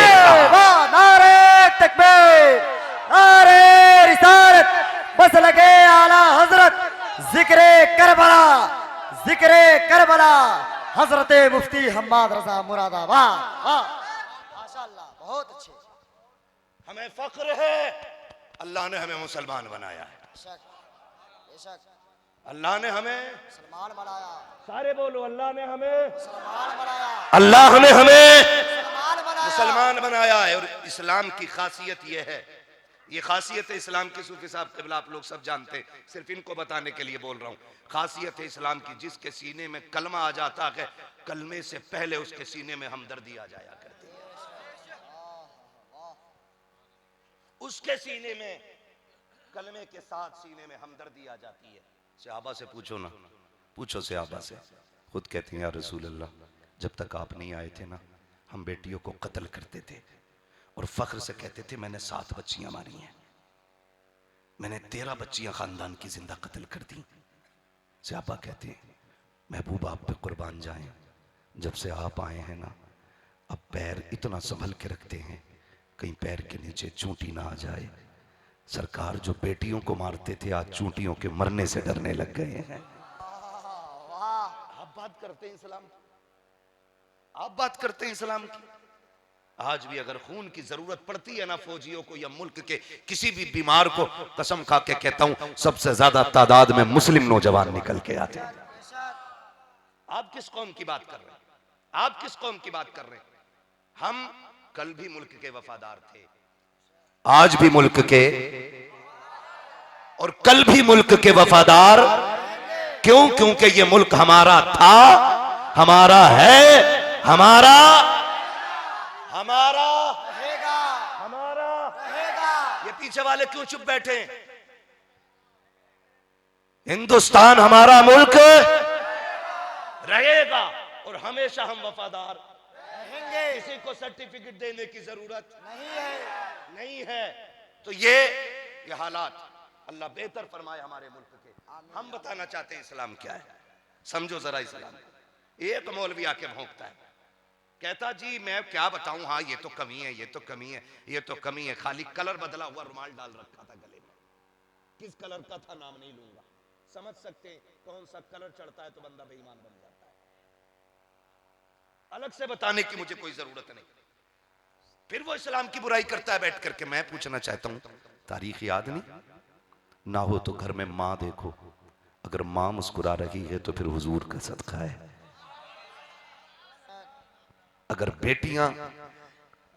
नारे तकबीर, नारे रिसालत, बस लगे आला हजरत, जिक्रे करबला, जिक्रे करबला, हजरत मुफ्ती हम्माद रजा मुरादाबाद। माशाअल्लाह, बहुत अच्छे। हमें फख्र है, अल्लाह ने हमें मुसलमान बनाया है, बेशक, बेशक, अल्लाह ने हमें मुसलमान बनाया, सारे बोलो अल्लाह ने हमें मुसलमान बनाया, अल्लाह ने हमें मुसलमान बनाया, मुसलमान बनाया है। और इस्लाम की खासियत यह है, ये खासियत है इस्लाम की, सूफी साहब क़िबला आप लोग सब जानते हैं, सिर्फ इनको बताने के लिए बोल रहा हूँ। खासियत है इस्लाम की, जिसके सीने में कलमा आ जाता है, कलमे से पहले उसके सीने में हमदर्दी आ जाया करती है। उसके सीने में कलमे के साथ सीने में हमदर्दी आ जाती है। सहाबा से पूछो ना, पूछो सहाबा से, खुद कहते हैं या रसूल अल्लाह, जब तक आप नहीं आए थे ना, हम बेटियों को कत्ल करते थे और फख्र से कहते थे मैंने 7 बच्चियां मारी हैं, मैंने 13 बच्चियां खानदान की जिंदा कत्ल कर दी। सहाबा कहते हैं महबूब आप पे कुर्बान जाएं, जब से आप आए हैं ना, अब पैर इतना संभल के रखते हैं कहीं पैर के नीचे चूंटी ना आ जाए। सरकार जो बेटियों को मारते थे आज चूंटियों के मरने से डरने लग गए हैं। आप बात करते हैं इस्लाम की, आप बात करते हैं इस्लाम की। आज भी अगर खून की जरूरत पड़ती है ना फौजियों को या मुल्क के किसी भी बीमार को, कसम खा के कहता हूं सबसे ज्यादा तादाद में मुस्लिम नौजवान निकल के आते हैं। आप किस कौम की बात कर रहे हैं? आप किस कौम की बात कर रहे हैं? हम कल भी मुल्क के वफादार थे, आज भी मुल्क के और कल भी मुल्क के वफादार। क्यों? क्योंकि ये मुल्क हमारा था, हमारा है, हमारा रहेगा, हमारा। रहेगा। ये पीछे वाले क्यों चुप बैठे हैं? हिंदुस्तान हमारा मुल्क रहेगा और हमेशा हम वफादार रहेंगे। किसी को सर्टिफिकेट देने की जरूरत नहीं है। तो ये हालात अल्लाह बेहतर फरमाए हमारे मुल्क के। हम बताना चाहते हैं इस्लाम क्या है, समझो जरा इस्लाम। एक मौलवी आके भौंकता है, कहता जी मैं क्या बताऊं, हाँ ये तो कमी है, ये तो कमी है, ये तो कमी है। खाली कलर बदला हुआ रुमाल डाल रखा था गले में, किस कलर का था नाम नहीं लूंगा। समझ सकते हैं कौन सा कलर चढ़ता है तो बंदा बेईमान बन जाता है। अलग से बताने की मुझे कोई जरूरत नहीं। फिर वो इस्लाम की बुराई करता है बैठ करके। मैं पूछना चाहता हूं, तारीख याद नहीं ना हो तो घर में माँ देखो, अगर माँ मुस्कुरा रही है तो फिर हुजूर का सदका है। अगर बेटियां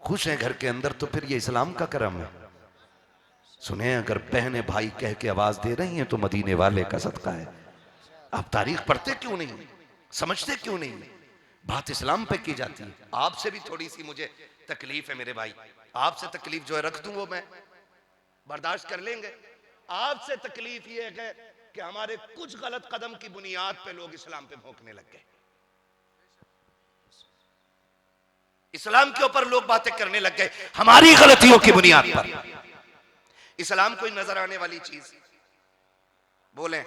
खुश हैं घर के अंदर तो फिर ये इस्लाम का करम है। सुने, अगर बहनें भाई कह के आवाज दे रही हैं तो मदीने वाले का सदका है। आप तारीख पढ़ते क्यों नहीं, समझते क्यों नहीं? बात इस्लाम पे की जाती है। आपसे भी थोड़ी सी मुझे तकलीफ है मेरे भाई, आपसे तकलीफ जो है रख दूं वो मैं बर्दाश्त कर लेंगे। आपसे तकलीफ ये है कि हमारे कुछ गलत कदम की बुनियाद पे लोग इस्लाम पे भौंकने लग गए। इस्लाम के ऊपर लोग बातें करने लग गए हमारी गलतियों की बुनियाद पर। इस्लाम कोई नजर आने वाली चीज बोले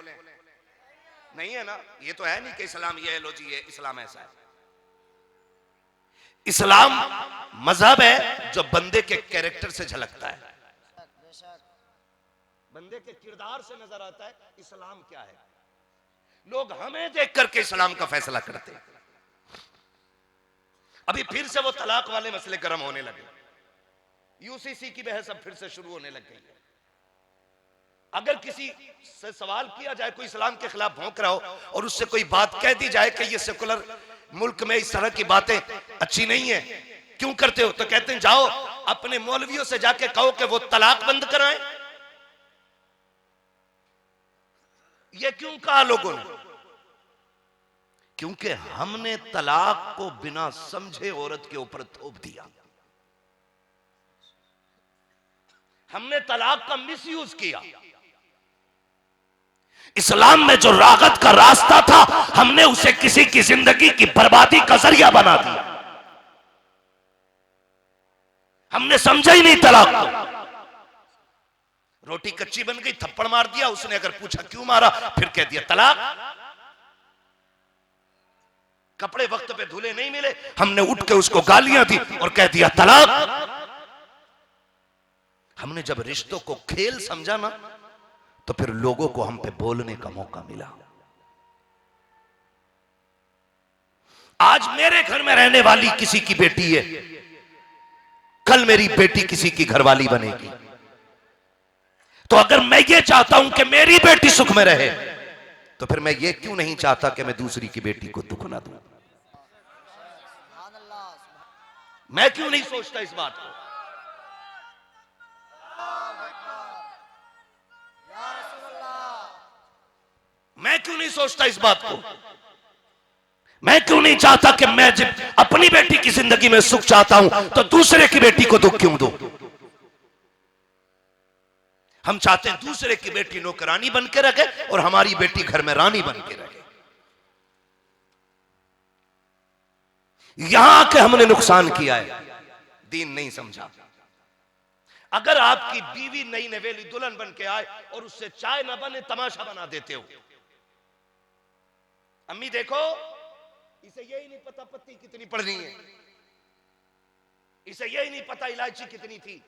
नहीं है ना। ये तो है नहीं कि इस्लाम ये है, लो जी ये इस्लाम ऐसा है। इस्लाम मजहब है जो बंदे के कैरेक्टर से झलकता है, बंदे के किरदार से नजर आता है इस्लाम क्या है। लोग हमें देख करके इस्लाम का फैसला करते हैं। अभी फिर से वो तलाक वाले मसले गर्म होने लगे, यूसीसी की बहस अब फिर से शुरू होने लग गई है। अगर किसी से सवाल किया जाए, कोई इस्लाम के खिलाफ भौंक रहा हो और उससे कोई बात कह दी जाए कि ये सेकुलर मुल्क में इस तरह की बातें अच्छी नहीं है, क्यों करते हो, तो कहते हैं जाओ अपने मौलवियों से जाके कहो कि वो तलाक बंद कराएं। ये क्यों कहा लोगों ने? क्योंकि हमने तलाक को बिना समझे औरत के ऊपर थोप दिया। हमने तलाक का मिसयूज किया। इस्लाम में जो रागत का रास्ता था हमने उसे किसी की जिंदगी की बर्बादी का जरिया बना दिया। हमने समझा ही नहीं तलाक को। रोटी कच्ची बन गई, थप्पड़ मार दिया। उसने अगर पूछा क्यों मारा, फिर कह दिया तलाक। कपड़े वक्त पे धुले नहीं मिले, हमने उठ के उसको गालियां दी और कह दिया तलाक। हमने जब रिश्तों को खेल समझा ना, तो फिर लोगों को हम पे बोलने का मौका मिला। आज मेरे घर में रहने वाली किसी की बेटी है, कल मेरी बेटी किसी की घरवाली बनेगी। तो अगर मैं ये चाहता हूं कि मेरी बेटी सुख में रहे, तो फिर मैं ये क्यों नहीं चाहता कि मैं दूसरी की बेटी को दुख ना दूं? मैं क्यों नहीं सोचता इस बात को? मैं क्यों नहीं सोचता इस बात को? मैं क्यों नहीं चाहता कि मैं जब अपनी बेटी की जिंदगी में सुख चाहता हूं तो दूसरे की बेटी को दुख क्यों दूं? हम चाहते हैं दूसरे की बेटी नौकरानी बन के रखे और हमारी बेटी घर में रानी बन के रखे। यहां आके हमने नुकसान किया है, दीन नहीं समझा। अगर आपकी बीवी नई नवेली दुल्हन बन के आए और उससे चाय ना बने तमाशा बना देते हो, अम्मी देखो इसे यही नहीं पता पत्ती कितनी पड़नी है, इसे यही नहीं पता इलायची कितनी थी,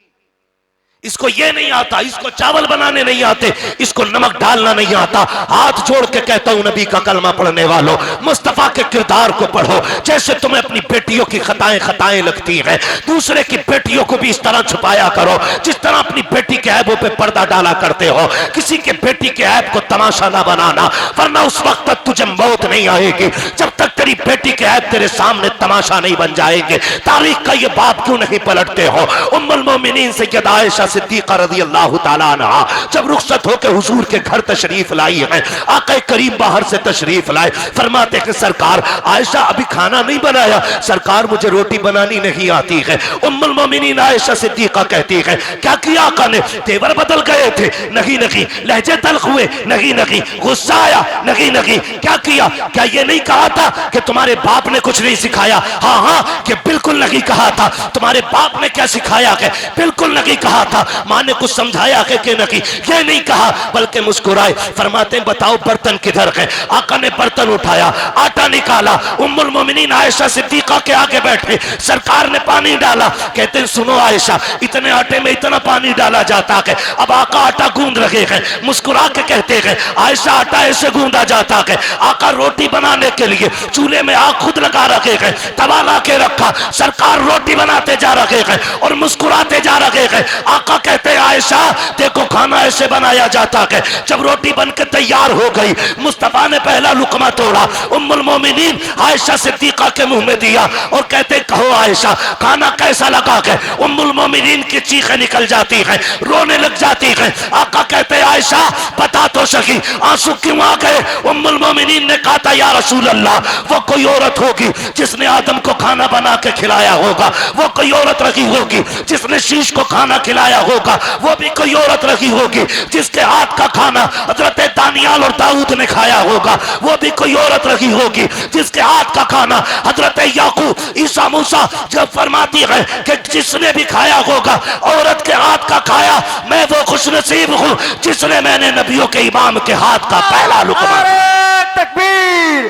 इसको ये नहीं आता, इसको चावल बनाने नहीं आते, इसको नमक डालना नहीं आता। हाथ जोड़ के कहता हूं नबी का कलमा पढ़ने वालों, मुस्तफा के किरदार को पढ़ो। जैसे तुम्हें अपनी बेटियों की खताएं लगती हैं, दूसरे की बेटियों को भी इस तरह छुपाया करो जिस तरह अपनी बेटी के ऐबों पे पर्दा डाला करते हो। किसी के बेटी के ऐब को तमाशा ना बनाना, वरना उस वक्त तक तुझे मौत नहीं आएगी जब तक तेरी बेटी के ऐब तेरे सामने तमाशा नहीं बन जाएंगे। तारीख का ये बाप क्यों नहीं पलटते हो? उम्मुल मोमिनीन सैयदा आयशा सिद्दीक़ा रज़ियल्लाहु ताला अन्हा जब रुखसत होकर हुजूर के घर तशरीफ लाई है, आका करीम बाहर से तशरीफ लाए, फरमाते हैं सरकार आयशा अभी खाना नहीं बनाया, सरकार मुझे रोटी बनानी नहीं आती है। उम्मुल मोमिनीन आयशा सिद्दीक़ा कहती है क्या किया आका ने? तेवर बदल गए थे? नहीं नहीं। लहजे तल्ख हुए? नहीं नहीं। गुस्सा आया? नहीं नहीं। क्या किया? क्या ये नहीं कहा था कि तुम्हारे बाप ने कुछ नहीं सिखाया? हाँ हाँ, कि बिल्कुल नहीं कहा था। तुम्हारे बाप ने क्या सिखाया है? बिल्कुल नहीं कहा था। मां ने कुछ समझाया है कि नहीं? ये नहीं कहा, बल्कि मुस्कुराए। फरमाते बताओ बर्तन किधर है? आका ने बर्तन उठाया, आटा निकाला, उम्मुल मोमिनीन आयशा सिद्दीक़ा के आगे बैठे, सरकार ने पानी डाला। कहते हैं सुनो आयशा, इतने आटे में इतना पानी डाला जाता है। अब आका आटा गूंद रहे हैं, मुस्कुरा के कहते हैं आयशा आटा ऐसे गूंदा जाता है। आका रोटी बनाने के लिए चूल्हे में आग खुद लगा रखे हैं, तवा ला के रखा, सरकार रोटी बनाते जा रहे हैं और मुस्कुराते जा रहे हैं। आका कहते हैं आयशा देखो खाना ऐसे बनाया जाता है। जब रोटी बनकर तैयार हो गई, मुस्तफा ने पहला लुकमा तोड़ा, उम्मुल मोमिनीन आयशा सिद्दीक़ा के मुंह में दिया और कहते कहो आयशा खाना कैसा लगा है? उम्मुल मोमिनीन की चीखें निकल जाती हैं, रोने लग जाती हैं। आका कहते आयशा बता तो सही आंसू क्यों आ गए? उम्मुल मोमिनीन ने कहा था या रसूल अल्लाह वो कोई औरत होगी जिसने आदम को खाना बना के खिलाया होगा, वो कोई औरत रही होगी जिसने शीश को खाना खिलाया होगा, वो भी कोई औरत रही होगी जिसके हाथ का खाना हजरत दानियाल और दाऊद ने खाया होगा, वो भी कोई औरत रही होगी जिसके हाथ का खाना हजरत याकूब ईसा मूसा जब फरमाती है कि जिसने भी खाया होगा औरत के हाथ का खाया, मैं वो खुशनसीब हूं जिसने मैंने नबियों के इमाम के हाथ का पहला लुकमा। नारे तकबीर,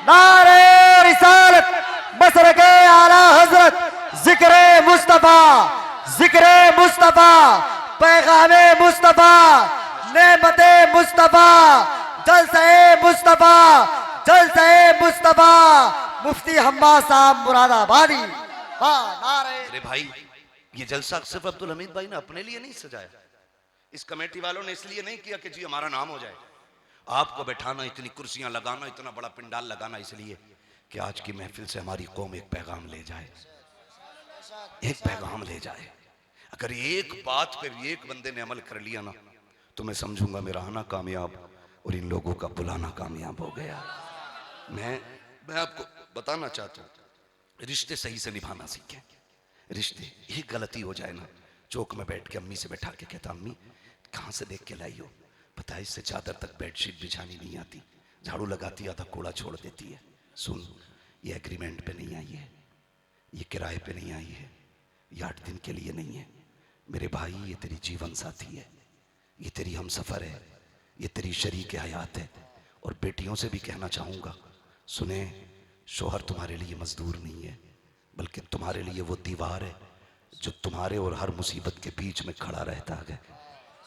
नारे रिसालत, मसरके आला हजरत, जिक्रे मुस्तफा, जिक्रे मुस्तफा, पैगामे मुस्तफा, नेमते मुस्तफा, जलसे मुस्तफा, जलसे मुस्तफा, मुफ्ती हम्मा साहब मुरादाबादी। हाँ नारे। अरे भाई ये जलसा सिर्फ अब्दुल हमीद भाई ने अपने लिए नहीं सजाया, इस कमेटी वालों ने इसलिए नहीं किया कि जी हमारा नाम हो जाए। आपको बैठाना, इतनी कुर्सियां लगाना, इतना बड़ा पिंडाल लगाना इसलिए कि आज की महफिल से हमारी कौम एक पैगाम ले जाए, एक पैगाम ले जाए। अगर एक बात पे एक बंदे ने अमल कर लिया ना तो मैं समझूंगा मेरा आना कामयाब और इन लोगों का बुलाना कामयाब हो गया। मैं आपको बताना चाहता हूँ रिश्ते सही से निभाना सीखें। रिश्ते एक गलती हो जाए ना, चौक में बैठ के अम्मी से बैठा के कहता अम्मी कहाँ से देख के लाई हो? पता है इससे चादर तक बेडशीट बिछानी नहीं आती, झाड़ू लगाती आधा कूड़ा छोड़ देती है। सुन ये एग्रीमेंट पे नहीं आई है, ये किराए पे नहीं आई है, ये 8 दिन के लिए नहीं है मेरे भाई, ये तेरी जीवन साथी है, ये तेरी हमसफर है, ये तेरी शरीक हयात है। और बेटियों से भी कहना चाहूँगा सुने, शोहर तुम्हारे लिए मजदूर नहीं है बल्कि तुम्हारे लिए वो दीवार है जो तुम्हारे और हर मुसीबत के बीच में खड़ा रहता है।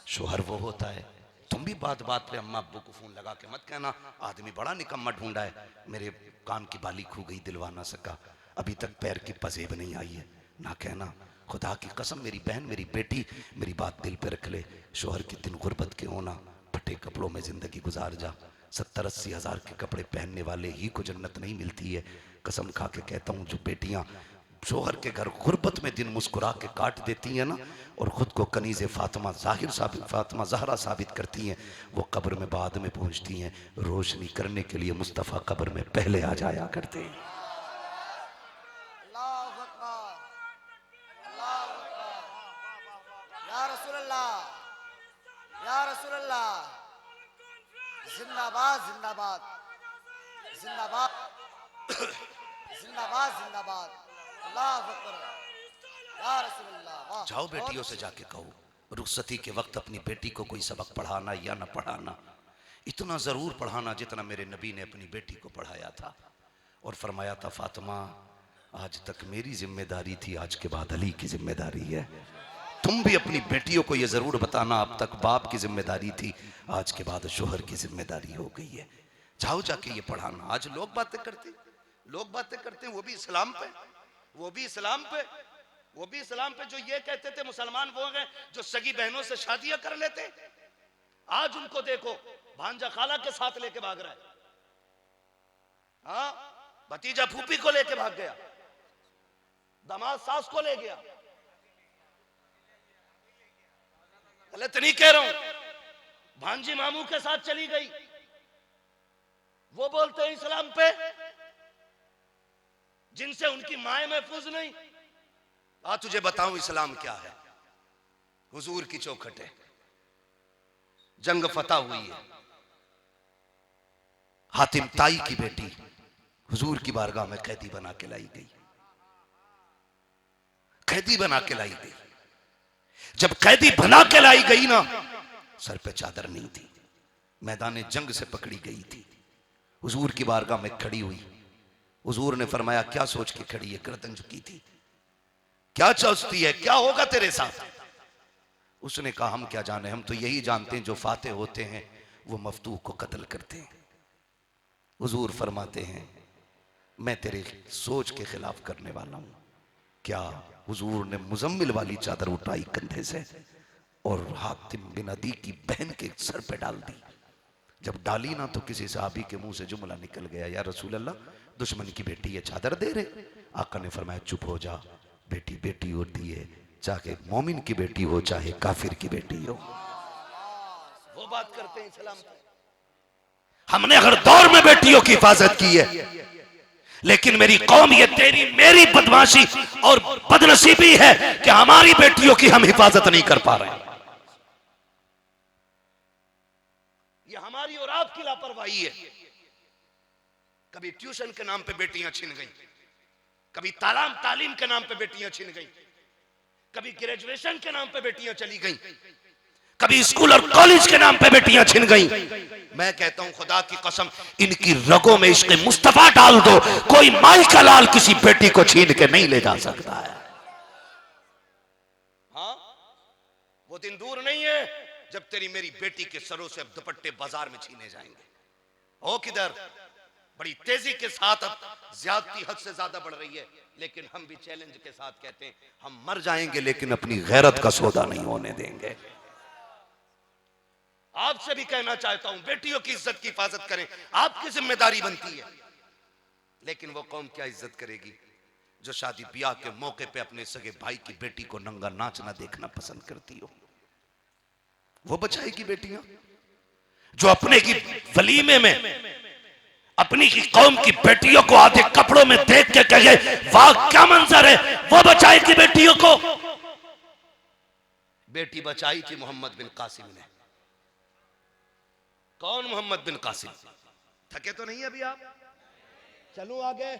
शोहर वो होता है, तुम भी बात बात पे अम्मा अब्बू को फोन लगा के मत कहना आदमी बड़ा निकम्मा ढूंढा है, मेरे कान की बाली खो गई दिलवा ना सका, अभी तक पैर की पजेब नहीं आई है। ना कहना खुदा की कसम मेरी बहन मेरी बेटी मेरी बात दिल पे रख ले, शोहर के दिन गुर्बत के होना, फटे कपड़ों में जिंदगी गुजार जा। 70-80 हज़ार के कपड़े पहनने वाले ही को जन्नत नहीं मिलती है। कसम खा के कहता हूँ जो बेटियां शोहर के घर गुर्बत में दिन मुस्कुरा के काट देती हैं ना और खुद को कनीज़े फातिमा फातिमा ज़हरा साबित करती हैं, वो कब्र में बाद में पहुँचती हैं। रोशनी करने के लिए मुस्तफ़ा कब्र में पहले आ जाया करते हैं। जिंदाबाद जिंदाबाद जिंदाबाद जिंदाबाद जिंदाबाद, अल्लाह अकबर, या रसूलल्लाह। जाओ बेटियों से जाके कहो रुखसती के वक्त अपनी बेटी को कोई सबक पढ़ाना या न पढ़ाना, इतना ज़रूर पढ़ाना जितना मेरे नबी ने अपनी बेटी को पढ़ाया था। और फरमाया था फातिमा आज तक मेरी जिम्मेदारी थी, आज के बाद अली की जिम्मेदारी है। तुम भी अपनी बेटियों को यह जरूर बताना, अब तक बाप की जिम्मेदारी थी, आज के बाद शोहर की जिम्मेदारी हो गई है। जाओ जाके ये पढ़ाना। आज लोग बातें करते हैं, वो भी इस्लाम पे, वो भी इस्लाम पे जो ये कहते थे मुसलमान वो हैं जो सगी बहनों से शादियां कर लेते। आज उनको देखो, भांजा खाला के साथ लेके भाग रहा है, हाँ, भतीजा फूफी को लेके भाग गया, दामाद सास को ले गया। गलत नहीं कह रहा हूं, भांजी मामू के साथ चली गई। वो बोलते हैं इस्लाम पे, जिनसे उनकी माएं महफूज नहीं। आ तुझे बताऊं इस्लाम क्या है। हुजूर की चौखट है, जंग फतह हुई है, हातिम ताई की बेटी हुजूर की बारगाह में कैदी बना के लाई गई, कैदी बना के लाई गई। जब कैदी बना के लाई गई ना, सर पे चादर नहीं थी, मैदान जंग से पकड़ी गई थी। हुजूर की बारगाह में खड़ी हुई, हुजूर ने फरमाया क्या सोच के खड़ी है, गर्दन झुकी थी, क्या सोचती है, क्या होगा तेरे साथ। उसने कहा हम क्या जाने, हम तो यही जानते हैं जो फाते होते हैं वो मफतूह को कत्ल करते हैं। हुजूर फरमाते हैं मैं तेरे सोच के खिलाफ करने वाला हूं। क्या? हुजूर ने मुजम्मिल वाली चादर उठाई कंधे से और हातिम बिन अदी की बहन के सर पे डाल दी। जब डाली ना तो किसी सहाबी के मुंह से जुमला निकल गया, या रसूल अल्लाह, दुश्मन की बेटी ये चादर दे रहे। आका ने फरमाया चुप हो जा, बेटी बेटी होती है, चाहे मोमिन की बेटी हो चाहे काफिर की बेटी हो। वो बात करते हैं इस्लाम पे। हमने हर दौर में बेटियों की हिफाजत की है, लेकिन मेरी कौम, ये तेरी मेरी बदमाशी और बदनसीबी है कि हमारी बेटियों की हम हिफाजत नहीं कर पा रहे। ये हमारी और आपकी लापरवाही है। कभी ट्यूशन के नाम पे बेटियां छिन गई, कभी तालीम के नाम पे बेटियां छिन गई, कभी ग्रेजुएशन के नाम पे बेटियां चली गई, कभी स्कूल और कॉलेज के नाम पे बेटियां छिन गई। मैं कहता हूं खुदा की कसम, इनकी रगों में इश्क़ मुस्तफा डाल दो, कोई माई का लाल किसी बेटी को छीन के नहीं ले जा सकता है। हाँ, वो दिन दूर नहीं है जब तेरी मेरी बेटी के सरों से अब दुपट्टे बाजार में छीने जाएंगे। ओ किधर, बड़ी तेजी के साथ अब ज्यादती हद से ज्यादा बढ़ रही है, लेकिन हम भी चैलेंज के साथ कहते हैं हम मर जाएंगे लेकिन अपनी गैरत का सौदा नहीं होने देंगे। आपसे भी कहना चाहता हूं बेटियों की इज्जत की हिफाजत करें, आपकी जिम्मेदारी बनती है। लेकिन वो कौम क्या इज्जत करेगी जो शादी ब्याह के मौके पे अपने सगे भाई की बेटी को नंगा नाचना देखना पसंद करती हो। वो बचाएगी बेटियां जो अपने की वलीमे में अपनी की कौम की बेटियों को आधे कपड़ों में देख के कहे वाह क्या मंजर है, वो बचाएगी बेटियों को। बेटी बचाई थी मोहम्मद बिन कासिम ने। कौन मोहम्मद बिन कासिम? थके तो नहीं अभी आप? चलूं आगे,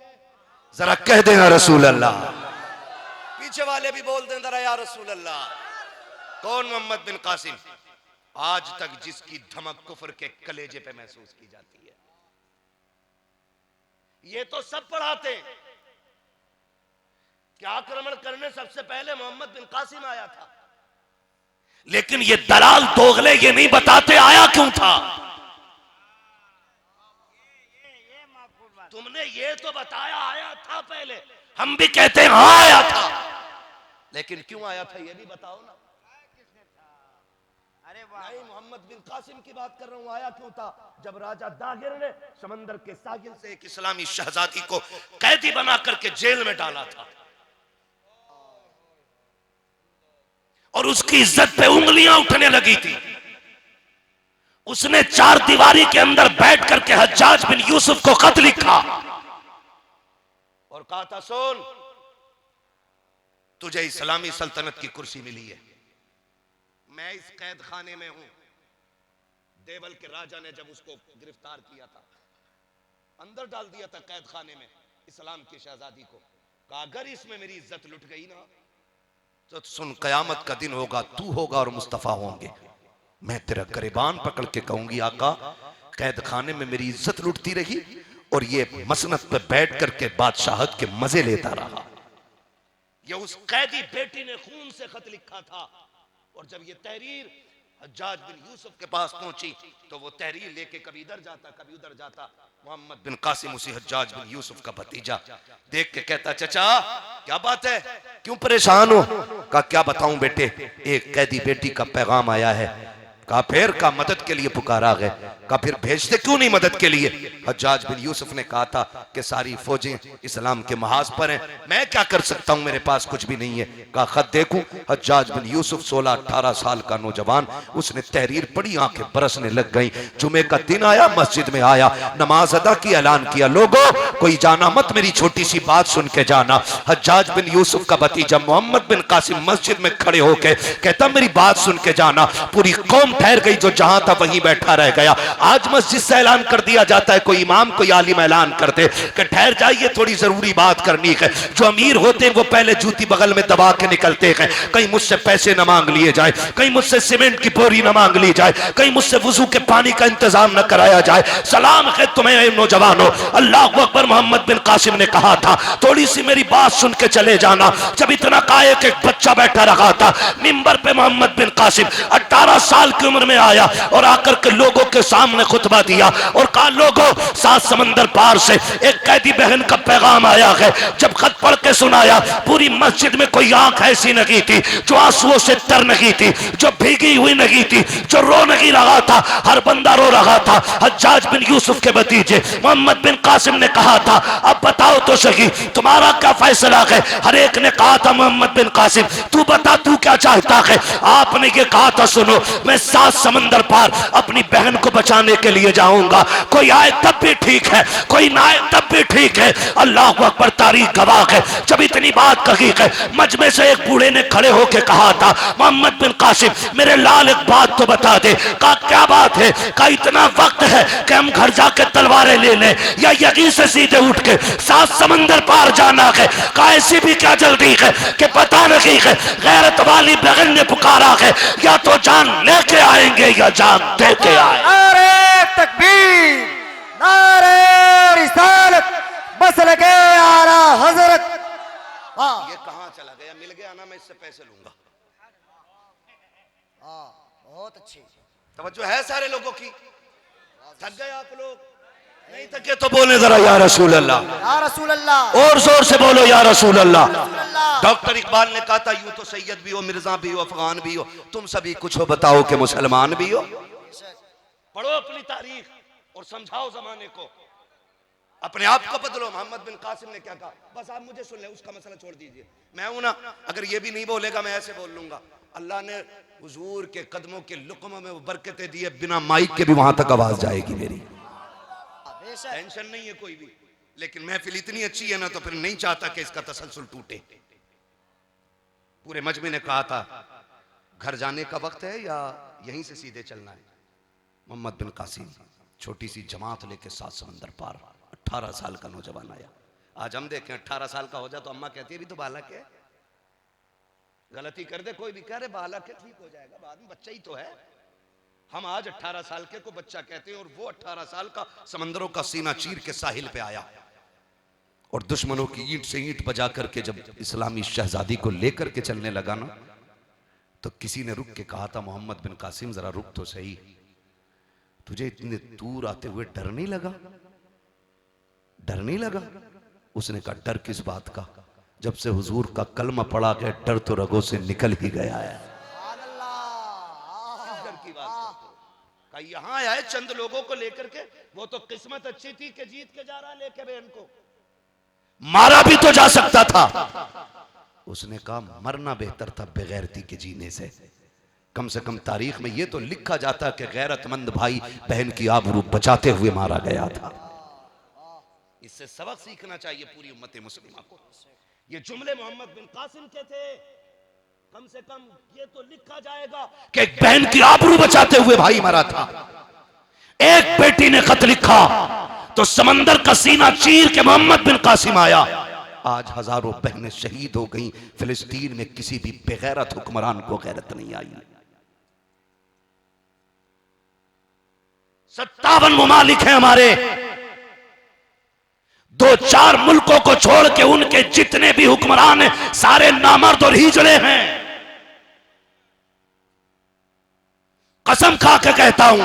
जरा कह दें या रसूल अल्लाह। पीछे वाले भी बोल दें जरा या रसूल अल्लाह। कौन मोहम्मद बिन कासिम? आज तक जिसकी धमक कुफर के कलेजे पे महसूस की जाती है। ये तो सब पढ़ाते हैं कि आक्रमण करने सबसे पहले मोहम्मद बिन कासिम आया था, लेकिन ये दलाल दोगले ये नहीं बताते आया क्यों था। तुमने ये तो बताया आया था पहले, हम भी कहते हैं हाँ आया था, लेकिन क्यों आया था ये भी बताओ ना। अरे नहीं, मोहम्मद बिन कासिम की बात कर रहा हूं, आया क्यों था। जब राजा दागिर ने समंदर के साहिल से एक इस्लामी शहजादी को कैदी बना करके जेल में डाला था और उसकी इज्जत पे उंगलियां उठने लगी थी, उसने चार दीवारी के अंदर बैठ करके हज्जाज बिन यूसुफ को खत लिखा और कहा था सुन, तुझे इस्लामी सल्तनत की कुर्सी मिली है, मैं इस कैद खाने में हूं। देवल के राजा ने जब उसको गिरफ्तार किया था, अंदर डाल दिया था कैद खाने में इस्लाम की शहजादी को, कहा अगर इसमें मेरी इज्जत लुट गई ना तो सुन, कयामत का दिन होगा, तू होगा और मुस्तफा होंगे, मैं तेरा गिरबान पकड़ के कहूंगी आका कैद खाने में मेरी इज्जत लुटती रही और ये मसनद पे बैठ करके बादशाहत के मजे लेता रहा। ये उस कैदी बेटी ने खून से खत लिखा था, और जब ये तहरीर हज्जाज बिन यूसुफ के पास पहुंची तो वो तहरीर लेके कभी इधर जाता कभी उधर जाता। मोहम्मद बिन कासिम उसी हज्जाज बिन यूसुफ का भतीजा देख के कहता, चचा क्या बात है, क्यों परेशान हो? कहा क्या बताऊं बेटे, एक कैदी बेटी का पैगाम आया है। कहा फिर? का मदद के लिए पुकारा गए। कहा फिर भेजते क्यों नहीं मदद के लिए? हज्जाज बिन यूसुफ ने कहा था कि सारी फौजें इस्लाम के महाज पर हैं, मैं क्या कर सकता हूं, मेरे पास कुछ भी नहीं है। कहा खत देखूं? हज्जाज बिन यूसुफ 16-18 साल का नौजवान, उसने तहरीर पढ़ी, आंखें बरसने लग गई। जुमे का दिन आया, मस्जिद में आया, नमाज अदा की, ऐलान किया, लोगों कोई जाना मत, मेरी छोटी सी बात सुन के जाना। हज्जाज बिन यूसुफ का भतीजा मोहम्मद बिन कासिम मस्जिद में खड़े होके कहता मेरी बात सुन के जाना। पूरी कौम ठहर गई, जो जहां था वहीं बैठा रह गया। आज मस्जिद से ऐलान कर दिया जाता है, कोई इमाम कोई आलिम ऐलान करते कि ठहर जाइए थोड़ी जरूरी बात करनी है। जो अमीर होते हैं वो पहले जूती बगल में दबा के निकलते हैं, कहीं मुझसे पैसे न मांग लिए जाए, कहीं मुझसे सीमेंट की बोरी न मांग ली जाए, कहीं मुझसे वजू के पानी का इंतजाम न कराया जाए। सलाम है तुम्हें नौजवानों, अल्लाह अकबर। मोहम्मद बिन कासिम ने कहा था थोड़ी सी मेरी बात सुन के चले जाना। जब इतना काये कि एक बच्चा बैठा रखा था मिंबर पे, मोहम्मद बिन कासिम 18 साल की उम्र में आया और आकर के लोगों के सामने खुतबा दिया और कहा लोगों, 7 समंदर पार से एक कैदी बहन का पैगाम आया है। जब खत पढ़ के सुनाया, पूरी मस्जिद में कोई आंख ऐसी नहीं थी जो आंसुओं से तर नहीं थी, जो भीगी हुई नहीं थी, जो रो नहीं रहा था, हर बंदा रो रहा था। हज्जाज बिन यूसुफ के भतीजे मोहम्मद बिन कासिम ने कहा था अब बताओ तो सही तुम्हारा क्या फैसला है? हर एक ने कहा था मोहम्मद बिन कासिम तू बता तू क्या चाहता है? आपने ये कहा था सुनो, मैं 7 समंदर पार अपनी बहन को बचाने के लिए जाऊंगा, कोई आए तब भी ठीक है, कोई ना आए तब भी ठीक है। अल्लाह अकबर, तारीख गवाह है। जब इतनी बात कही है, मजमे से एक बूढ़े ने खड़े होकर कहा था मोहम्मद बिन कासिम मेरे लाल एक बात तो बता दे। कहा क्या बात है? कहा इतना वक्त है कि हम घर जाके तलवारें ले लें या यहीं से सीधे उठ के 7 समंदर पार जाना है? कहा ऐसी भी क्या जल्दी है कि पता नहीं है, गैरत वाली बहन ने पुकारा है, या तो जान लेके आएंगे या जान दे के आए। नारे तकबीर, नारे रिसालत, मसलके आला हजरत। हाँ, ये कहां चला गया? मिल गया ना, मैं इससे पैसे लूंगा। हाँ, बहुत अच्छी तवज्जो है सारे लोगों की? थक गए आप लोग? नहीं थके तो बोले जरा या रसूल अल्लाह, या रसूल अल्लाह, और जोर से बोलो या रसूल अल्लाह। रसूल अल्लाह। डॉक्टर इकबाल ने कहा था यूं तो सैयद भी हो, मिर्जा भी हो, अफगान भी हो, तुम सभी कुछ हो, बताओ कि मुसलमान भी हो। पढ़ो अपनी तारीख और समझाओ जमाने को, अपने आप को बदलो। मोहम्मद बिन कासिम ने क्या कहा? बस आप मुझे सुन ले, उसका मसला छोड़ दीजिए, मैं हूं ना, अगर ये भी नहीं बोलेगा मैं ऐसे बोल लूंगा। अल्लाह ने हुजूर के कदमों के लुक़्मों में वो बरकतें दी है, बिना माइक के भी वहां तक आवाज जाएगी मेरी, टेंशन नहीं है कोई भी। लेकिन महफिल इतनी अच्छी है ना, तो फिर नहीं चाहता कि इसका तसलसल टूटे। पूरे मजमे ने कहा था घर जाने का वक्त है या यहीं से सीधे चलना है? मोहम्मद बिन कासिम छोटी सी जमात लेके 7 समंदर पार, 18 साल का नौजवान आया। आज हम देखें 18 साल का हो जाए तो अम्मा कहती है भी तो बालक है, गलती कर दे कोई भी कह रहे बालक है, ठीक हो जाएगा, बाद में बच्चा ही तो है। हम आज 18 साल के को बच्चा कहते हैं, और वो 18 साल का समंदरों का सीना चीर के साहिल पे आया और दुश्मनों की ईंट से ईंट बजा करके जब इस्लामी शहजादी को लेकर के चलने लगा ना, तो किसी ने रुक के कहा था मोहम्मद बिन कासिम जरा रुक तो सही, तुझे इतने दूर आते हुए डर नहीं लगा? डर नहीं लगा? उसने कहा डर किस बात का? जब से हुजूर का कलमा पड़ा गया डर तो रगों से निकल ही गया है। यहां आए चंद लोगों को लेकर के, वो तो किस्मत अच्छी थी कि जीत के जा रहा लेके बहन को, मारा भी तो जा सकता था। उसने कहा मरना बेहतर था बेगैरती के जीने से। कम से कम तारीख में ये तो लिखा जाता कि गैरतमंद भाई बहन की आबरू बचाते हुए मारा गया था। इससे सबक सीखना चाहिए पूरी उम्मत मुस्लिमा को। ये जुमले मोहम्मद बिन कासिम के थे, कम से कम ये तो लिखा जाएगा कि एक बहन की आबरू बचाते हुए भाई मरा था। एक बेटी ने खत लिखा तो समंदर का सीना चीर के मोहम्मद बिन कासिम आया। आज हजारों बहनें शहीद हो गईं। फिलिस्तीन में किसी भी बेगैरत हुक्मरान को गैरत नहीं आई। 57 मुमालिक हैं हमारे, दो चार मुल्कों को छोड़ के उनके जितने भी हुक्मरान हैं सारे नामर्द और हिजड़े हैं। कसम खा के कहता हूं,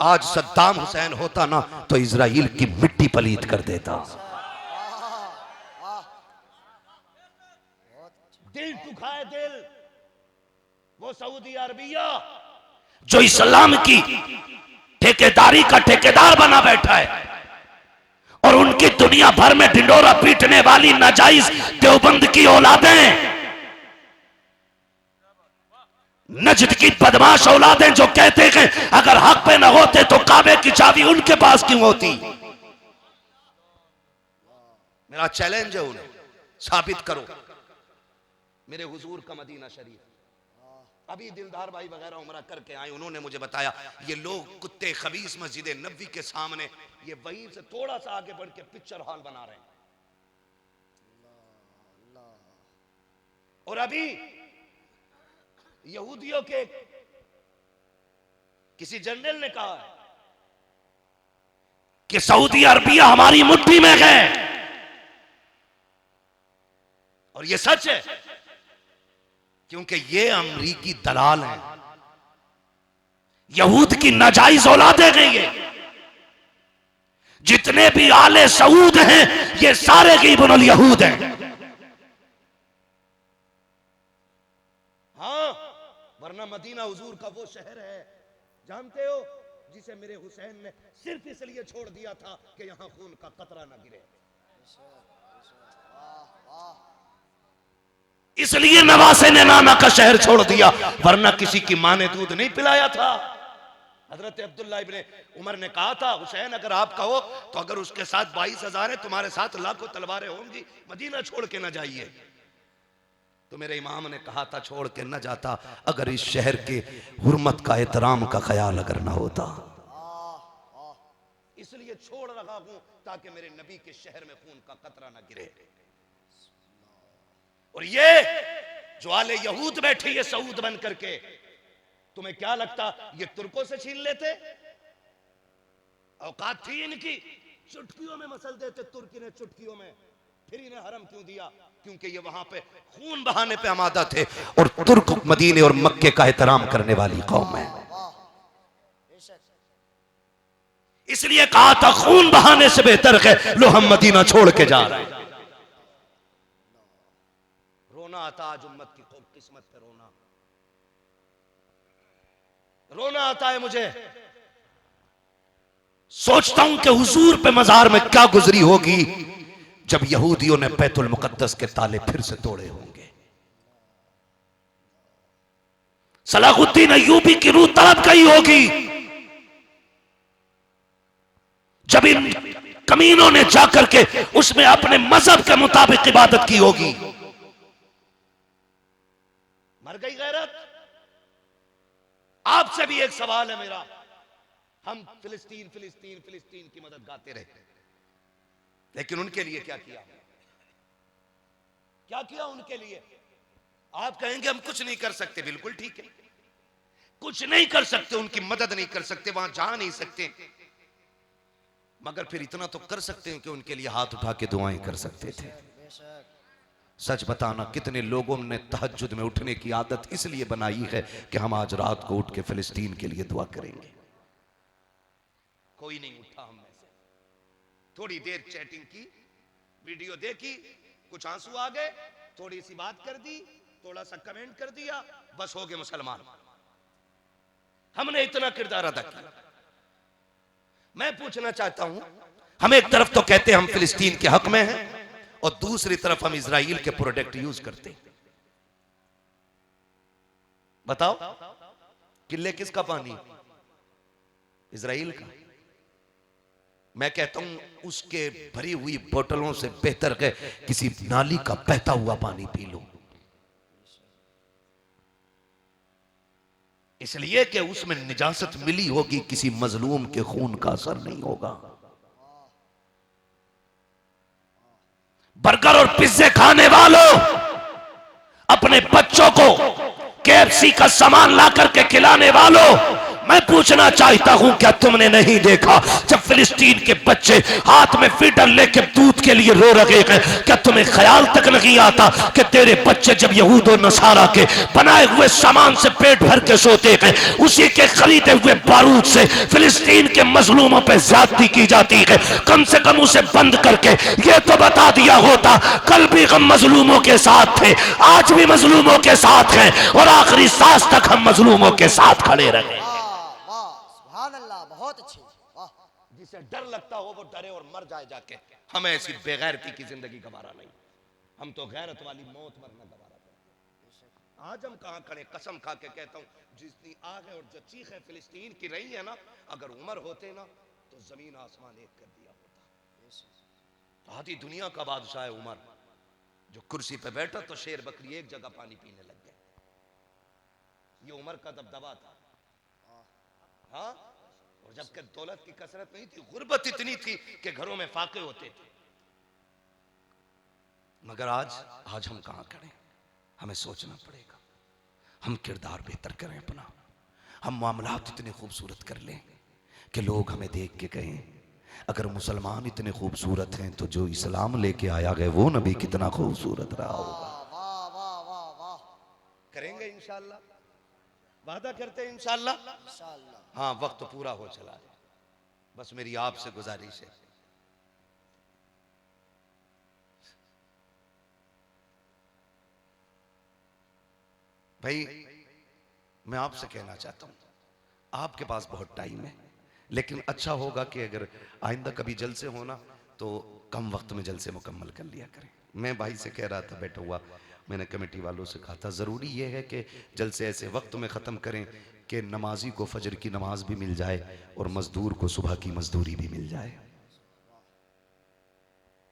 आज सद्दाम हुसैन होता ना तो इजराइल की मिट्टी पलीत कर देता। दिल दुखाए दिल वो सऊदी अरबिया जो इस्लाम की ठेकेदारी का ठेकेदार बना बैठा है और उनकी दुनिया भर में ढिंडोरा पीटने वाली नाजायज देवबंद की औलादें, नजद की बदमाश औलादें जो कहते हैं अगर हक पे न होते तो काबे की चाबी उनके पास क्यों होती। मेरा चैलेंज है उन्हें, साबित करो मेरे हुजूर का मदीना शरीफ। अभी दिलदार भाई वगैरह उमरा करके आए, उन्होंने मुझे बताया ये लोग कुत्ते खबीस मस्जिद नबवी के सामने ये वहीं से थोड़ा सा आगे बढ़ के पिक्चर हॉल बना रहे हैं। और अभी यहूदियों के किसी जनरल ने कहा है कि सऊदी अरबिया हमारी मुट्ठी में है, और ये सच है क्योंकि ये अमरीकी दलाल हैं, यहूद की नाजायज औलादें हैं। ये जितने भी आले सऊद हैं ये सारे की इब्नुल यहूद हैं। हाँ, वरना मदीना हुजूर का वो शहर है, जानते हो, जिसे मेरे हुसैन ने सिर्फ इसलिए छोड़ दिया था कि यहां खून का कतरा ना गिरे। इसलिए नवासे ने नाना का शहर छोड़ दिया, वरना किसी की मां ने दूध नहीं पिलाया था। हजरत अब्दुल्ला इब्ने उमर ने कहा था, हुसैन अगर आप कहो तो अगर उसके साथ 22,000 है, तुम्हारे साथ लाखों तलवारें होंगी, मदीना छोड़ के ना जाइए। तो मेरे इमाम ने कहा था छोड़ के न जाता अगर इस शहर के हुर्मत का एहतराम का ख्याल अगर ना होता। इसलिए छोड़ रहा हूं ताकि मेरे नबी के शहर में खून का कतरा ना गिरे। और ये जो आले यहूद बैठी है सऊद बन करके, तुम्हें क्या लगता ये तुर्कों से छीन लेते? औकात थी इनकी, चुटकियों में मसल देते तुर्की ने, चुटकियों में। फिर इन्हें हरम क्यों दिया? क्योंकि ये वहां पे खून बहाने पे आमादा थे, और तुर्क मदीने और मक्के का एहतराम करने वाली कौम है। इसलिए कहा था खून बहाने से बेहतर है लो हम मदीना छोड़ के जा रहे हैं। रोना आता आज उम्मत की खूब किस्मत पे रोना आता है मुझे। सोचता हूं कि हुजूर पे मजार में क्या गुजरी होगी जब यहूदियों ने बैतुल मुकद्दस के ताले फिर से तोड़े होंगे। सलाहुद्दीन अय्यूबी की रूह तड़प गई होगी जब इन कमीनों ने जाकर के उसमें अपने मजहब के मुताबिक इबादत की होगी। मर गई गैरत। आपसे भी एक सवाल है मेरा, हम फिलिस्तीन फिलिस्तीन फिलिस्तीन की मदद गाते रहे, लेकिन उनके लिए क्या किया? क्या किया उनके लिए? आप कहेंगे हम कुछ नहीं कर सकते, बिल्कुल ठीक है, कुछ नहीं कर सकते, उनकी मदद नहीं कर सकते, वहां जा नहीं सकते, मगर फिर इतना तो कर सकते हैं कि उनके लिए हाथ उठा के दुआएं कर सकते थे। सच बताना कितने लोगों ने तहज्जुद में उठने की आदत इसलिए बनाई है कि हम आज रात को उठ के फिलिस्तीन के लिए दुआ करेंगे। कोई नहीं उठा हम में से। थोड़ी देर चैटिंग की, वीडियो देखी, कुछ आंसू आ गए, थोड़ी सी बात कर दी, थोड़ा सा कमेंट कर दिया, बस हो गए मुसलमान। हमने इतना किरदार अदा किया। मैं पूछना चाहता हूं, हम एक तरफ तो कहते हैं हम फिलिस्तीन के हक में हैं और दूसरी तरफ हम इजराइल के प्रोडक्ट यूज करते हैं। बताओ किले किसका पानी? इजराइल का। मैं कहता हूं उसके भरी हुई बोतलों से बेहतर है किसी नाली का बहता हुआ पानी पी लो, इसलिए कि उसमें निजासत मिली होगी, किसी मजलूम के खून का असर नहीं होगा। बर्गर और पिज्जे खाने वालों, अपने बच्चों को KFC का सामान ला करके खिलाने वालों, मैं पूछना चाहता हूं, क्या तुमने नहीं देखा जब फिलिस्तीन के बच्चे हाथ में फीडर लेके दूध के लिए रो रहे हैं, क्या तुम्हें ख्याल तक नहीं आता कि तेरे बच्चे जब यहूद और नसारा के बनाए हुए सामान से पेट भर के सोते हैं, उसी के खरीदे हुए बारूद से फिलिस्तीन के मजलूमों पर ज्यादती की जाती है। कम से कम उसे बंद करके ये तो बता दिया होता, कल भी हम मजलूमों के साथ थे, आज भी मजलूमों के साथ हैं और आखिरी सांस तक हम मजलूमों के साथ खड़े रहे। वाह सुभान अल्लाह, बहुत अच्छी। वाह, जिसे डर लगता हो वो डरे और मर जाए जाके। हमें ऐसी बेगैरती की जिंदगी गवारा नहीं, हम तो गैरत वाली मौत मरना गवारा करते। आज हम कहां खड़े, कसम खा के कहता हूं, जितनी आग है और जो चीख है फिलिस्तीन की रही है ना, अगर उमर होते ना तो जमीन आसमान एक कर दिया होता। आधी दुनिया का बादशाह है उमर, जो कुर्सी पे बैठा तो शेर बकरी एक जगह पानी पीने लग गए। ये उमर का दबदबा था। हाँ, और जबकि दौलत की कसरत नहीं थी, गुर्बत इतनी थी कि घरों में फाके होते थे। मगर आज हम कहां खड़े, हमें सोचना पड़ेगा। हम किरदार बेहतर करें अपना, हम मामलात इतने खूबसूरत कर लें कि लोग हमें देख के कहें, अगर मुसलमान इतने खूबसूरत हैं तो जो इस्लाम लेके आया गया वो नबी कितना खूबसूरत रहा होगा। वाह वाह वाह वाह। करेंगे इंशाअल्लाह, वादा करते हैं इंशाअल्लाह। इंशाअल्लाह। हाँ, वक्त तो पूरा हो चला है, बस मेरी आपसे गुजारिश है, भाई मैं आपसे कहना चाहता हूं, आपके पास बहुत टाइम है, लेकिन अच्छा होगा कि अगर आइंदा कभी जलसे होना तो कम वक्त में जलसे मुकम्मल कर लिया करें। मैं भाई से कह रहा था बैठा हुआ, मैंने कमेटी वालों से कहा था ज़रूरी यह है कि जलसे ऐसे वक्त में ख़त्म करें कि नमाजी को फजर की नमाज भी मिल जाए और मजदूर को सुबह की मजदूरी भी मिल जाए।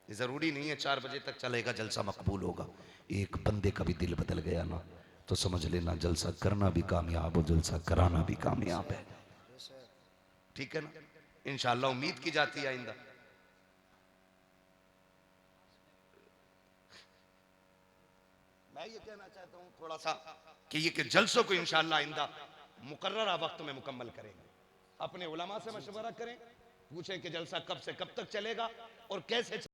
ये ज़रूरी नहीं है 4 बजे तक चलेगा जलसा मकबूल होगा। एक बंदे का भी दिल बदल गया ना तो समझ लेना जलसा करना भी कामयाब और जलसा कराना भी कामयाब है। ठीक है ना, इंशाअल्लाह उम्मीद की जाती है आइंदा। मैं ये कहना चाहता हूं थोड़ा सा कि ये कि जलसों को इंशाअल्लाह आइंदा मुकर्ररा वक्त में मुकम्मल करेंगे। अपने उलमा से मशवरा करें, पूछें कि जलसा कब से कब तक चलेगा और कैसे